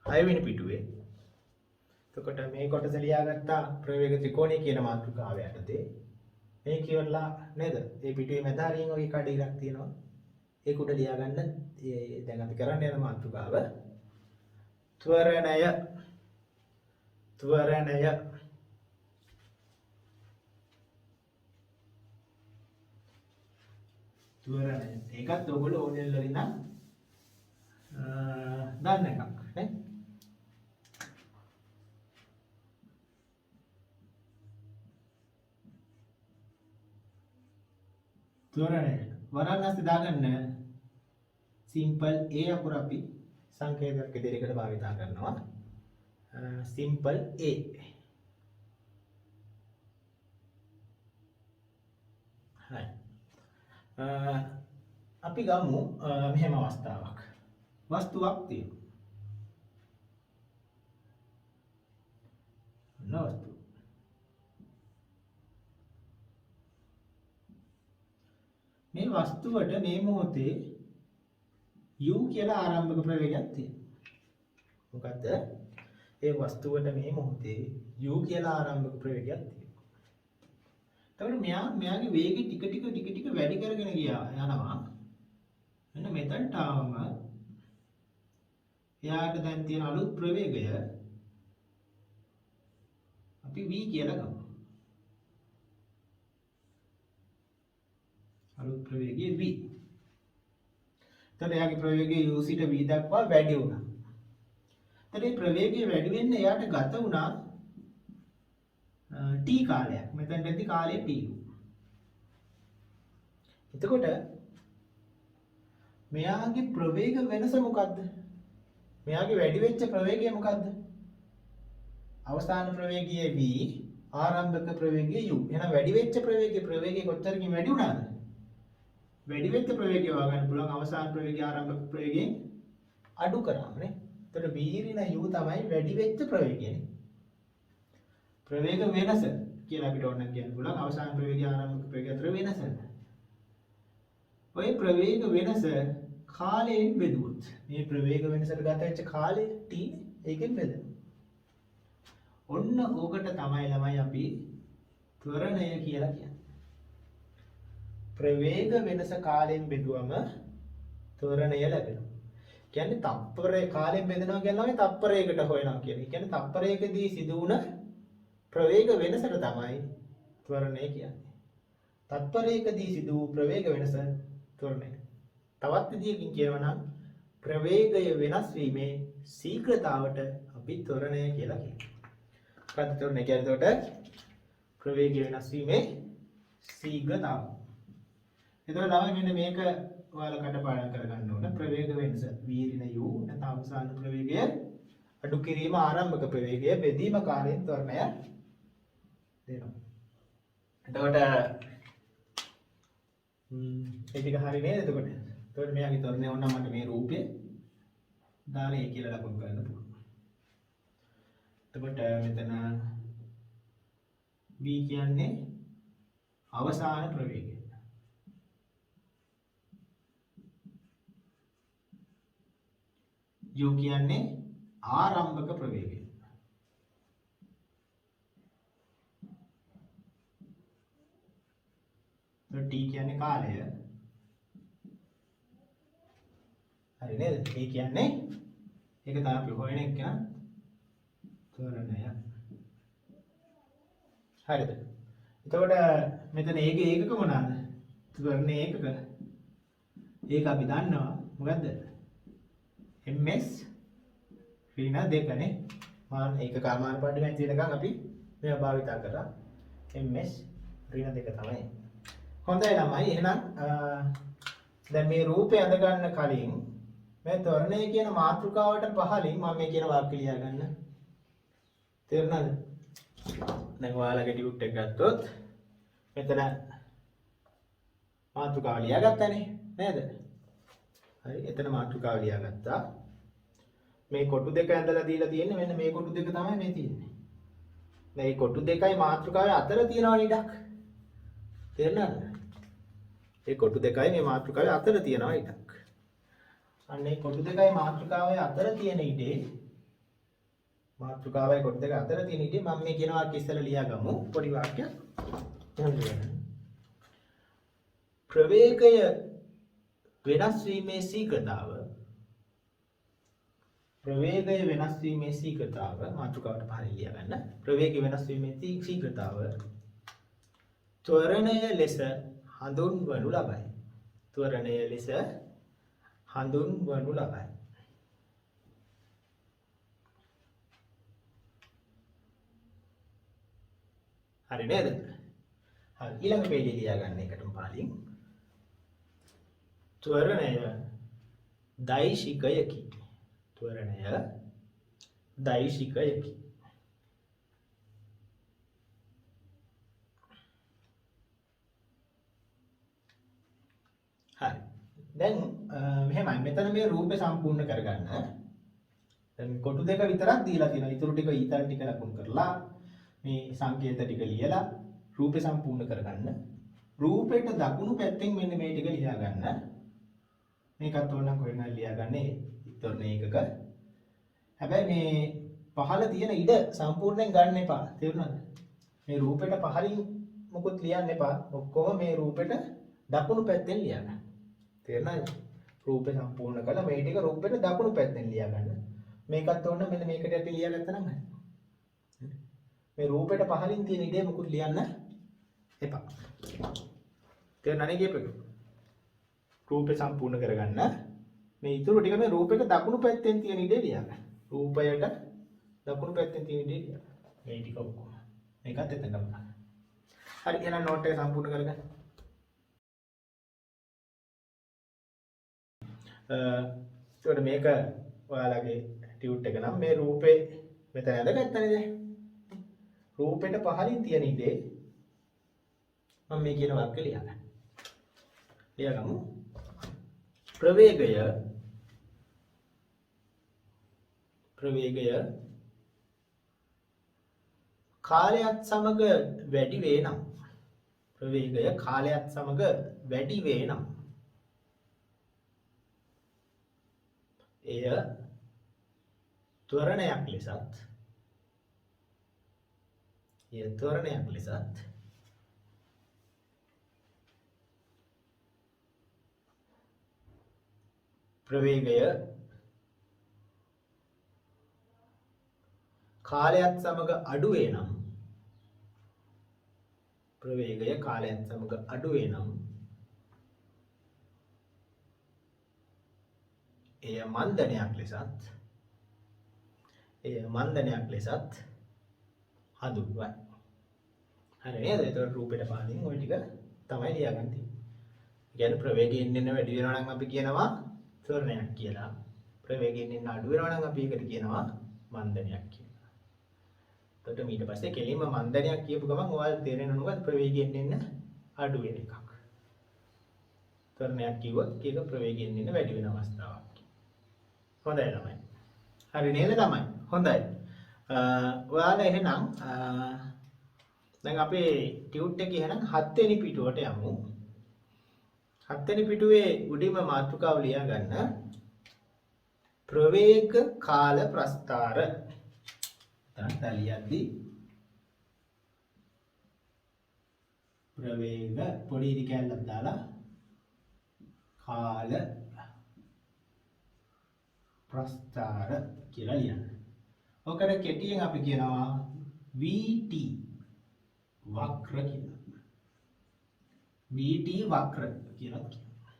6 වෙනි පිටුවේ. එතකොට මේ කොටස ලියාගත්තා ප්‍රවේග ත්‍රිකෝණය කියන මාතෘකාව යටතේ. මේ කියවලා නේද? මේ පිටුවේ මැදාරියෙන් වගේ කඩේක් තියෙනවා. ඒක උඩ ලියාගන්න දැන් අපි කරන්න යන මාතෘකාව ත්වරණය ඒකත් ඔයගොල්ලෝ ඕනෙල් වලින් නම් දන්න එකක් නේ. ත්වරණය වරණස්ති දාගන්න සිම්පල් A අකුර අපි සංකේතයක් ඉදිරියකට භාවිත කරනවා. Simple A. හරි. අපි ගමු මෙහෙම අවස්ථාවක්. වස්තුවක් තියෙනවා. වස්තු. මේ වස්තුවට මේ මොහොතේ u කියලා ආරම්භක ප්‍රවේගයක් තියෙනවා. මොකද්ද? ඒ වස්තුවට මේ මොහොතේ u කියලා ආරම්භක ප්‍රවේගයක් තියෙනවා. එතකොට මෙයාගේ වේගය ටික ටික වැඩි කරගෙන යනවා. මෙන්න මෙතනට ආවම එයාට දැන් තියෙන අලුත් ප්‍රවේගය අපි v කියලා ගමු. අලුත් ප්‍රවේගය v. එතකොට එයාගේ ප්‍රවේගය u සිට v දක්වා වැඩි වුණා. එතකොට මේ ප්‍රවේගය වැඩි වෙන්න එයාට ගත වුණා t කාලයක්. මෙතනදී කාලය t. එතකොට මෙයාගේ ප්‍රවේග වෙනස මොකද්ද? මෙයාගේ වැඩි වෙච්ච ප්‍රවේගය මොකද්ද? අවසාන ප්‍රවේගය v, ආරම්භක ප්‍රවේගය u. එහෙනම් වැඩි වෙච්ච ප්‍රවේගය කොච්චරකින් වැඩි වුණාද? වැඩි වෙච්ච ප්‍රවේගය හොයාගන්න පුළුවන් අවසාන ප්‍රවේගය ආරම්භක ප්‍රවේගයෙන් අඩු කරාම නේ. එතකොට v ඍණ u තමයි වැඩි වෙච්ච ප්‍රවේගයනේ. ප්‍රවේග වෙනස කියලා අපිට ඕන කියන්න පුළුවන් අවසාන ප්‍රවේගය ආරම්භක ප්‍රවේගය අතර වෙනස. ඔය ප්‍රවේග වෙනස කාලයෙන් බෙදුවොත් මේ ප්‍රවේග වෙනසට ගත වෙච්ච කාලය t ඒකෙන් බෙදෙනවා. ඔන්න ඕකට තමයි ළමයි අපි ත්වරණය කියලා කියන්නේ. ප්‍රවේග වෙනස කාලයෙන් බෙදුවම ත්වරණය ලැබෙනවා. කියන්නේ තප්පරේ කාලයෙන් බෙදනවා කියන්නේ තප්පරයකට හොයනවා කියන එක. කියන්නේ තප්පරයකදී සිදු වුණ ප්‍රවේග වෙනසට තමයි ත්වරණය කියන්නේ. තත්පරයකදී සිදු වූ ප්‍රවේග වෙනස ත්වරණය. තවත් විදියකින් කියනවා නම් ප්‍රවේගය වෙනස් වීමේ ශීඝ්‍රතාවට අපි ත්වරණය කියලා කියනවා. මොකක්ද ත්වරණය කියන්නේ? එතකොට ප්‍රවේගය වෙනස් වීමේ ශීඝ්‍රතාව. එතකොට තමයි මෙන්න මේක ඔයාලා කටපාඩම් කරගන්න ඕන. ප්‍රවේග වෙනස v ඍණ u නැත්නම් අවසාන ප්‍රවේගය අඩු කිරීම ආරම්භක ප්‍රවේගය බෙදීම කාලයෙන් ත්වරණය දෙනවා. එතකොට ඒ ටික හරි නේද? එතකොට මෙයාගේ ත්වරණය වුණා මට මේ රූපේ දාලා ඒ කියලා ලකුණු කරන්න පුළුවන්. එතකොට මෙතන v කියන්නේ අවසාන ප්‍රවේගය. u කියන්නේ ආරම්භක ප්‍රවේගය. t කියන්නේ කාලය. හරි නේද? t කියන්නේ ඒක තමයි අපි හොයන එක ත්වරණය. හරිද? එතකොට මෙතන ඒකක මොනවාද? ත්වරණ ඒකක. ඒක අපි දන්නවා. මොකද්ද? ms ඍණ 2 නේ. මාන ඒකක අමාන පාඩමෙන් තියෙනකන් අපි මේවා භාවිත කරා. ms ඍණ 2 තමයි. හොඳයි ළමයි. එහෙනම් දැන් මේ රූපය අඳ ගන්න කලින් මේ ත්වරණය කියන මාතෘකාවට පහලින් මම මේ කියන වාක්‍ය ලියා ගන්න. තේරුණාද? දැන් ඔයාලගේ ටියුට් එක ගත්තොත් මෙතන මාතෘකාව ලියා ගත්තානේ නේද? හරි. එතන මාතෘකාව ලියා ගත්තා. මේ කොටු දෙක ඇඳලා දීලා තියෙන්නේ මෙන්න මේ කොටු දෙක තමයි මේ තියෙන්නේ. දැන් මේ කොටු දෙකයි මාතෘකාවේ අතර තියෙනවා ඉඩක්. තේරුණාද? මේ කොටු දෙකයි මේ මාතෘකාවේ අතර තියෙනවා ඉඩක්. අන්න ඒ කොටු දෙකයි මාතෘකාවේ අතර තියෙන ඉඩේ මාතෘකාවයි කොට දෙක අතර තියෙන ඉතින් මම මේ කියන වාක්‍ය ඉස්සෙල්ලා ලියා ගමු පොඩි වාක්‍යයක්. ප්‍රවේගය වෙනස් වීමේ ශීඝ්‍රතාව ප්‍රවේගය වෙනස් වීමේ ශීඝ්‍රතාව මාතෘකාවට පහලින් ලියා ගන්න. ප්‍රවේගය වෙනස් වීමේ ශීඝ්‍රතාව ත්වරණය ලෙස හඳුන්වනු ලබයි. ත්වරණය ලෙස හඳුන්වනු ලබයි. හරි නේද? හරි ඊළඟ පේජේ ලියා ගන්න එකටම පහලින් ත්වරණය දෛශිකයකි. ත්වරණය දෛශිකයකි. හරි. දැන් මෙහෙමයි මෙතන මේ රූපේ සම්පූර්ණ කරගන්න. දැන් කොටු දෙක විතරක් දීලා තියෙනවා. ඊටු ටික ඊතර ටික ලකුණු කරලා මේ සංකේත ටික ලියලා රූපේ සම්පූර්ණ කරගන්න. රූපෙට දකුණු පැත්තෙන් මෙන්න මේ ටික ලියා ගන්න. මේකත් ඕනනම් කොහෙන් හරි ලියා ගන්න ඉතරණ ඒකක. හැබැයි මේ පහළ තියෙන ඉඩ සම්පූර්ණයෙන් ගන්න එපා. තේරුණාද? මේ රූපෙට පහළින් මොකුත් ලියන්න එපා. ඔක්කොම මේ රූපෙට දකුණු පැත්තෙන් ලියා ගන්න. තේරුණාද? රූපේ සම්පූර්ණ කළා මේ ටික රූපෙට දකුණු පැත්තෙන් ලියා ගන්න. මේකත් ඕන මෙන්න මේකට යටි ලියා ගත්තා නම් හරි. මේ රූපෙට පහළින් තියෙන ඉඩේ මොකුත් ලියන්න එපා. තේරුණා නේ කියපේ? රූපේ සම්පූර්ණ කරගන්න. මේ ඊටු ටික මේ රූපෙට දකුණු පැත්තෙන් තියෙන ඉඩේ ලියා ගන්න. රූපයට දකුණු පැත්තෙන් තියෙන ඉඩේ ලියා ගන්න. මේ ටික ඔක්කොම. මේකත් එතනම ගන්න. හරි එහෙනම් නෝට් එක සම්පූර්ණ කරගන්න. ඒකට මේක ඔයාලගේ ටියුට් එක නම් මේ රූපේ මෙතන ඇඳගත්තා නේද? රූපෙට පහළින් තියෙන ඉඩේ මම මේ කියන වාක්‍ය ලියා ගන්න. ලියාගමු. ප්‍රවේගය කාලයත් සමග වැඩි වේ නම් ප්‍රවේගය කාලයත් සමග වැඩි වේ නම් එය ත්වරණයක් ලෙසත් ප්‍රවේගය කාලයත් සමග අඩු වේ නම් එය මන්දනයක් ලෙසත් හඳුන්වයි. හරි නේද? ඒතකොට රූපෙට පහලින් ওই ටික තමයි ලියාගන්න තියෙන්නේ. කියන්නේ ප්‍රවේගයෙන් එන්න වැඩි වෙනවා නම් අපි කියනවා ත්වරණයක් කියලා. ප්‍රවේගයෙන් එන්න අඩු වෙනවා නම් අපි ඒකට කියනවා මන්දනයක් කියලා. එතකොට ඊට පස්සේ කෙලින්ම මන්දනයක් කියපු ගමන් ඔයාලට තේරෙනවා මොකද ප්‍රවේගයෙන් එන්න අඩු වෙන එකක්. ත්වරණයක් කිව්වොත් ඒක ප්‍රවේගයෙන් එන්න වැඩි වෙන අවස්ථාවක්. හොඳයි ළමයි. හරි නේද ළමයි? හොඳයි. ඔයාලා එහෙනම් දැන් අපේ ටියුට් එකේ එහෙනම් 7 වෙනි පිටුවට යමු. 7 වෙනි පිටුවේ උඩින්ම මාතෘකාව ලියා ගන්න. ප්‍රවේග කාල ප්‍රස්ථාර. දැන් ලියද්දි ප්‍රවේග පොඩි ඉරි කැල්ලක් දාලා කාල ප්‍රස්ථාර කියලා ලියන්න. ඔකට කෙටියෙන් අපි කියනවා VT වක්‍ර කියලා. VT වක්‍ර කියලා කියනවා.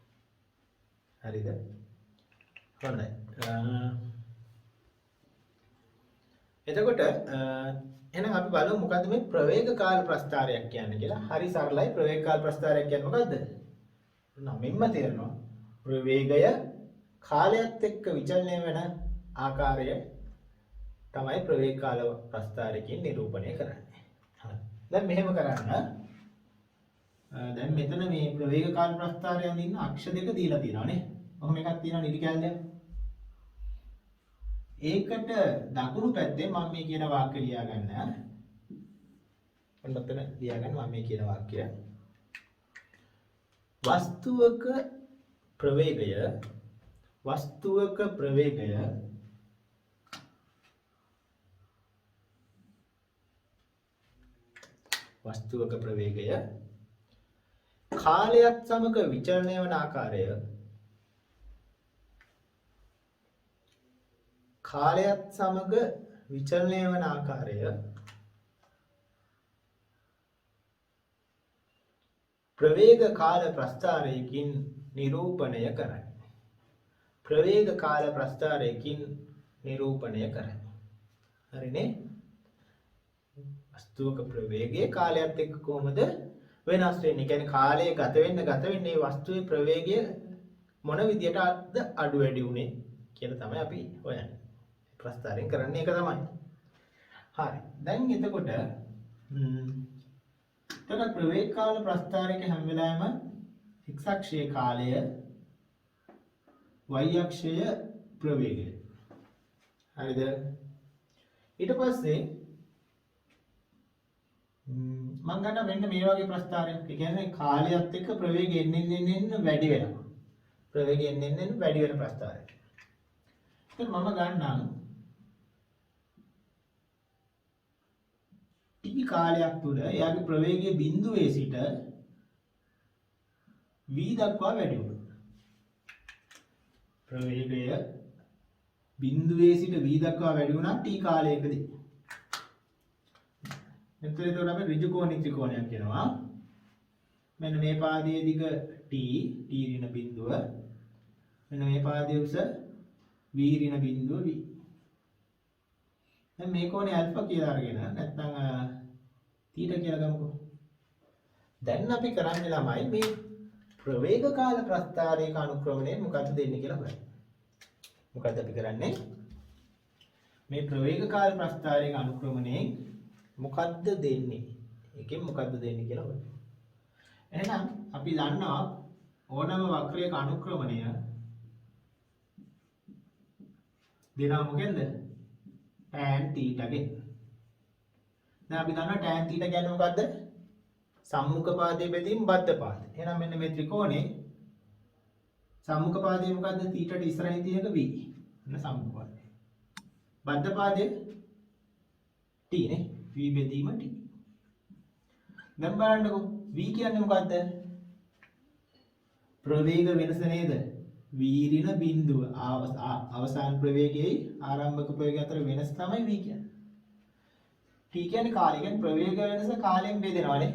හරිද? හොඳයි. එතකොට එහෙනම් අපි බලමු මොකද්ද මේ ප්‍රවේග කාල ප්‍රස්ථාරයක් කියන්නේ කියලා. හරි සරලයි. ප්‍රවේග කාල ප්‍රස්ථාරයක් කියන්නේ මොකද්ද? නමින්ම තේරෙනවා. ප්‍රවේගය කාලයත් එක්ක විචලනය වෙන ආකාරය තමයි ප්‍රවේග කාල ප්‍රස්ථාරයෙන් නිරූපණය කරන්නේ. හරි. දැන් මෙහෙම කරන්න. දැන් මෙතන මේ ප්‍රවේග කාල ප්‍රස්ථාරයෙන් ඉන්න අක්ෂ දෙක දීලා තියෙනවා නේ. ඔහොම එකක් තියෙනවා නිදි කැලේ. ඒකට දකුණු පැත්තේ මම මේ කියන වාක්‍ය ලියා ගන්න. ඔන්නතන ලියා ගන්න මම මේ කියන වාක්‍යය. වස්තුවක ප්‍රවේගය වස්තුවක ප්‍රවේගය කාලයත් සමග විචලනය වන ආකාරය කාලයත් සමග විචලනය වන ආකාරය ප්‍රවේග කාල ප්‍රස්ථාරයකින් නිරූපණය කරයි. ප්‍රවේග කාල ප්‍රස්ථාරයකින් නිරූපණය කරයි. හරිනේ? වස්තුවක ප්‍රවේගයේ කාලයත් එක්ක කොහොමද වෙනස් වෙන්නේ? කියන්නේ කාලය ගත වෙන්නේ මේ වස්තුවේ ප්‍රවේගය මොන විදියටද අඩු වැඩි උනේ කියලා තමයි අපි හොයන්නේ. ප්‍රස්ථාරයෙන් කරන්නේ ඒක තමයි. හරි. දැන් එතකොට ප්‍රවේග කාල ප්‍රස්ථාරයක හැම වෙලාවෙම x අක්ෂයේ කාලය y අක්ෂය ප්‍රවේගය. හරිද? ඊට පස්සේ මම ගන්න මෙන්න මේ වගේ ප්‍රස්ථාරයක්. ඒ කියන්නේ කාලයත් එක්ක ප්‍රවේගය එන්න වැඩි වෙනවා. ප්‍රවේගය එන්න වැඩි වෙන ප්‍රස්ථාරයක්. ඉතින් මම ගන්නම් t කාලයක් තුල එයාගේ ප්‍රවේගය බිඳුවේ සිට v දක්වා වැඩි වුණා. ප්‍රවේගය බිඳුවේ සිට v දක්වා වැඩි වුණා t කාලයකදී. එතකොට අපි ඍජු කෝණික ත්‍රිකෝණයක් කියනවා. මෙන්න මේ පාදයේ දිග t ඍණ බිඳුව. මෙන්න මේ පාදයේ උස v ඍණ බිඳුව v. දැන් මේ කෝණය α කියලා අරගෙන නැත්නම් θ කියලා ගමුකෝ. දැන් අපි කරන්නේ ළමයි මේ ප්‍රවේග කාල ප්‍රස්ථාරයක අනුක්‍රමණය මොකද්ද දෙන්නේ කියලා බලන්න. මොකද්ද අපි කරන්නේ? මේ ප්‍රවේග කාල ප්‍රස්ථාරයක අනුක්‍රමණයෙන් මොකද්ද දෙන්නේ? එකෙන් මොකද්ද දෙන්නේ කියලා බලන්න. එහෙනම් අපි දන්නවා ඕනම වක්‍රයක අනුක්‍රමණය දෙනවා මොකෙන්ද? tan θ ගෙන්. දැන් අපි දන්නවා tan θ කියන්නේ මොකද්ද? සම්මුඛ පාදයේ බෙදීම බද්ධ පාදය. එහෙනම් මෙන්න මේ ත්‍රිකෝණේ සම්මුඛ පාදයේ මොකද්ද? θ ට ඉස්සරහින් තියෙන v. එන්න සම්මුඛ පාදය. බද්ධ පාදයේ t නේ. v බෙදීම t. දැන් බලන්නකෝ v කියන්නේ මොකද්ද? ප්‍රවේග වෙනස නේද? v ඍණ බිඳුව අවසාන ප්‍රවේගයේ ආරම්භක ප්‍රවේගය අතර වෙනස තමයි v කියන්නේ. t කියන්නේ කාලය. කියන්නේ ප්‍රවේග වෙනස කාලයෙන් බෙදෙනවානේ.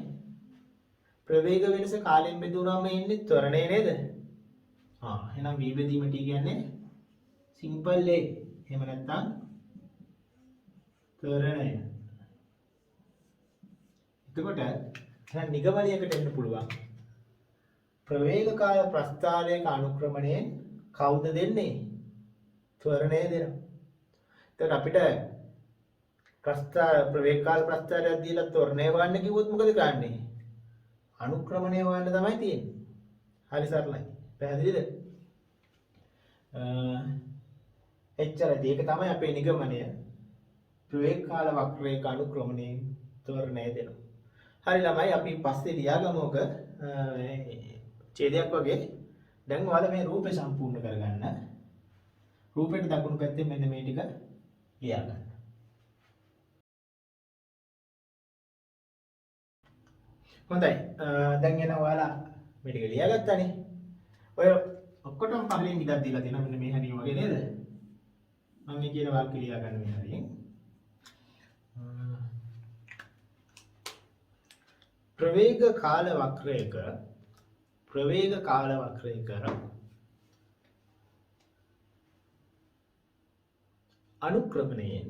ප්‍රවේග වෙනස කාලයෙන් බෙදුනම ඉන්නේ ත්වරණය නේද? එහෙනම් v බෙදීම t කියන්නේ සිම්පල් a. එහෙම නැත්නම් ත්වරණය. එතකොට දැන් නිගමනයකට එන්න පුළුවන්. ප්‍රවේග කාල ප්‍රස්ථාරයක අනුක්‍රමණයෙන් කවුද දෙන්නේ? ත්වරණය දෙනවා. එතකොට අපිට ප්‍රවේග කාල ප්‍රස්ථාරයක් දීලා ත්වරණය හොයන්න කිව්වොත් මොකද කරන්නේ? අනුක්‍රමණය හොයන්න තමයි තියෙන්නේ. හරි සරලයි. පැහැදිලිද? එච්චරයි. ඒක තමයි අපේ නිගමනය. ප්‍රවේග කාල වක්‍රයක අනුක්‍රමණයෙන් ත්වරණය දෙනවා. හරි ළමයි අපි පස්සේ ලියාගමුක ඡේදයක් වගේ. දැන් ඔයාලා මේ රූපේ සම්පූර්ණ කරගන්න. රූපෙට දකුණු පැත්තේ මෙන්න මේ ටික ලියා ගන්න. හොඳයි. දැන් එන ඔයාලා මේ ටික ලියාගත්තානේ. ඔය ඔක්කොටම පහලින් ඉඩක් දීලා තියෙනවා මෙන්න මේ හැටි වගේ නේද? මම මේ කියන වාක්‍ය ලියා ගන්න මේ හරියෙන්. ප්‍රවේග කාල වක්‍රයක අනුක්‍රමණයෙන්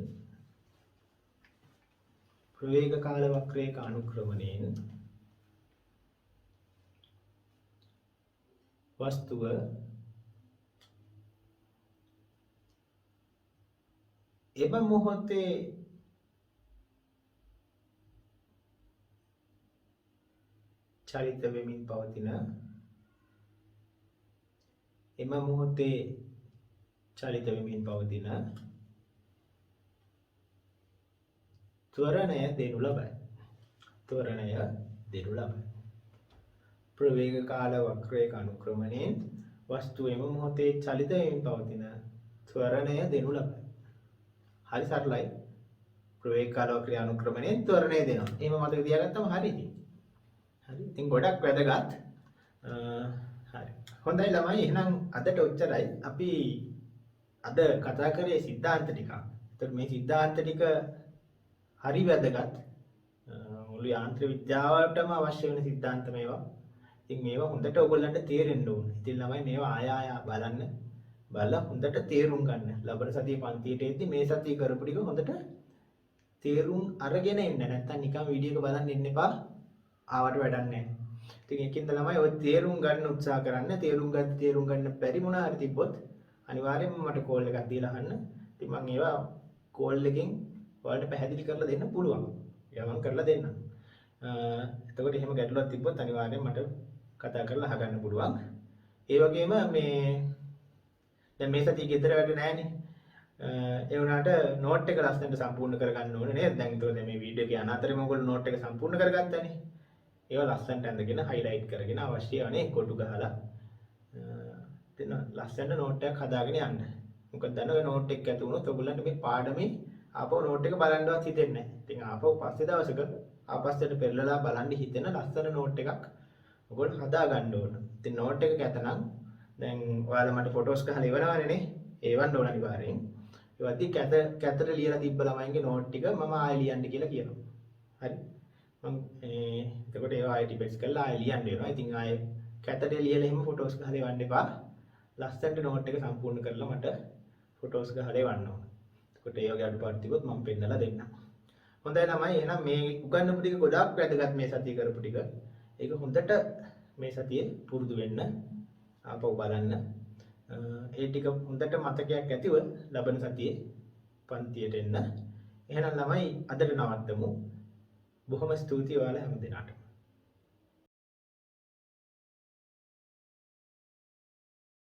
ප්‍රවේග කාල වක්‍රයක අනුක්‍රමණයෙන් වස්තුව එම මොහොතේ චලිත වෙමින් පවතින ත්වරණය දෙනු ලබයි. ප්‍රවේග කාල වක්‍රයක අනුක්‍රමණයෙන් වස්තුව එම මොහොතේ චලිත වෙමින් පවතින ත්වරණය දෙනු ලබයි. හරි සරලයි. ප්‍රවේගකාලෝ ක්‍රියානුක්‍රමණයෙන් ත්වරණය දෙනවා. එහෙම මතක තියාගත්තම හරි ඉතින්. හරි. ඉතින් ගොඩක් වැදගත්. හරි. හොඳයි ළමයි එහෙනම් අදට ඔච්චරයි. අපි අද කතා කරේ සිද්ධාන්ත ටිකක්. ඒතර මේ සිද්ධාන්ත ටික හරි වැදගත්. මුළු යාන්ත්‍ර විද්‍යාවටම අවශ්‍ය වෙන සිද්ධාන්ත මේවා. ඉතින් මේවා හොඳට ඔයගොල්ලන්ට තේරෙන්න ඕනේ. ඉතින් ළමයි මේවා ආය බලන්න. බලලා හොඳට තේරුම් ගන්න. ලබන සතියේ පන්තියට එද්දි මේ සතියේ කරපු ටික හොඳට තේරුම් අරගෙන එන්න. නැත්තම් නිකන් වීඩියෝ එක බලන් ඉන්න එපා. ආවට වැඩක් නැහැ. ඉතින් ඒකින්ද ළමයි ඔය තේරුම් ගන්න උත්සාහ කරන්න. තේරුම් ගන්න බැරි මොනවා හරි තිබ්බොත් අනිවාර්යයෙන්ම මට කෝල් එකක් දීලා අහන්න. ඉතින් මම ඒවා කෝල් එකෙන් ඔයාලට පැහැදිලි කරලා දෙන්න පුළුවන්. ඒවා මම කරලා දෙන්නම්. එතකොට එහෙම ගැටලුවක් තිබ්බොත් අනිවාර්යයෙන් මට කතා කරලා අහගන්න පුළුවන්. ඒ වගේම මේ දැන් මේ සතිය ගෙදර වැඩ නැහැනේ. ඒ වුණාට නෝට් එක ලස්සනට සම්පූර්ණ කරගන්න ඕනේ නේද? දැන් ඒතකොට මේ වීඩියෝ එක යන අතරේ මොකද නෝට් එක සම්පූර්ණ කරගත්තානේ. ඒවා ලස්සනට අඳගෙන හයිලයිට් කරගෙන අවශ්‍ය වනේ කොටු ගහලා එතන ලස්සනට නෝට් එකක් හදාගෙන යන්න. මොකද දැන් ඔය නෝට් එක ඇතුළු වුණොත් ඔයගොල්ලන්ට මේ පාඩමේ ආපහු නෝට් එක බලන්නවත් හිතෙන්නේ නැහැ. ඉතින් ආපහු පස්සේ දවසක ආපස්සට පෙරලලා බලන්න හිතෙන ලස්සන නෝට් එකක් ඔයගොල්ලෝ හදා ගන්න ඕන. ඉතින් නෝට් එක කැතනම් දැන් ඔයාලා මට ෆොටෝස් ගහලා ඉවරවනේ නේ. ඒවන්න ඕන අනිවාර්යෙන්. ඒවත් කැතට ලියලා තිබ්බ ළමයින්ගේ නෝට් ටික මම ආයෙ ලියන්න කියලා කියනවා. හරි. මම එතකොට ඒවා ආයෙ ටිපෙක්ස් කරලා ආයෙ ලියන්න වෙනවා. ඉතින් ආයෙ කැතට ලියලා එහෙම ෆොටෝස් ගහලා ඉවන්න එපා. ලස්සනට නෝට් එක සම්පූර්ණ කරලා මට ෆොටෝස් ගහලා ඉවන්න ඕන. එතකොට ඒ වගේ අඩුපාඩු තිබ්බොත් මම පෙන්නලා දෙන්නම්. හොඳයි ළමයි. එහෙනම් මේ උගන්වපු ටික ගොඩාක් වැදගත් මේ සතිය කරපු ටික. ඒක හොඳට මේ සතියේ පුරුදු වෙන්න. ආපහු බලන්න. ඒ ටික හොඳට මතකයක් ඇතිව ලබන සතියේ පන්තියට එන්න. එහෙනම් ළමයි අදට නවත්තමු. බොහොම ස්තුතියි ඔයාලා හැමදෙනාටම.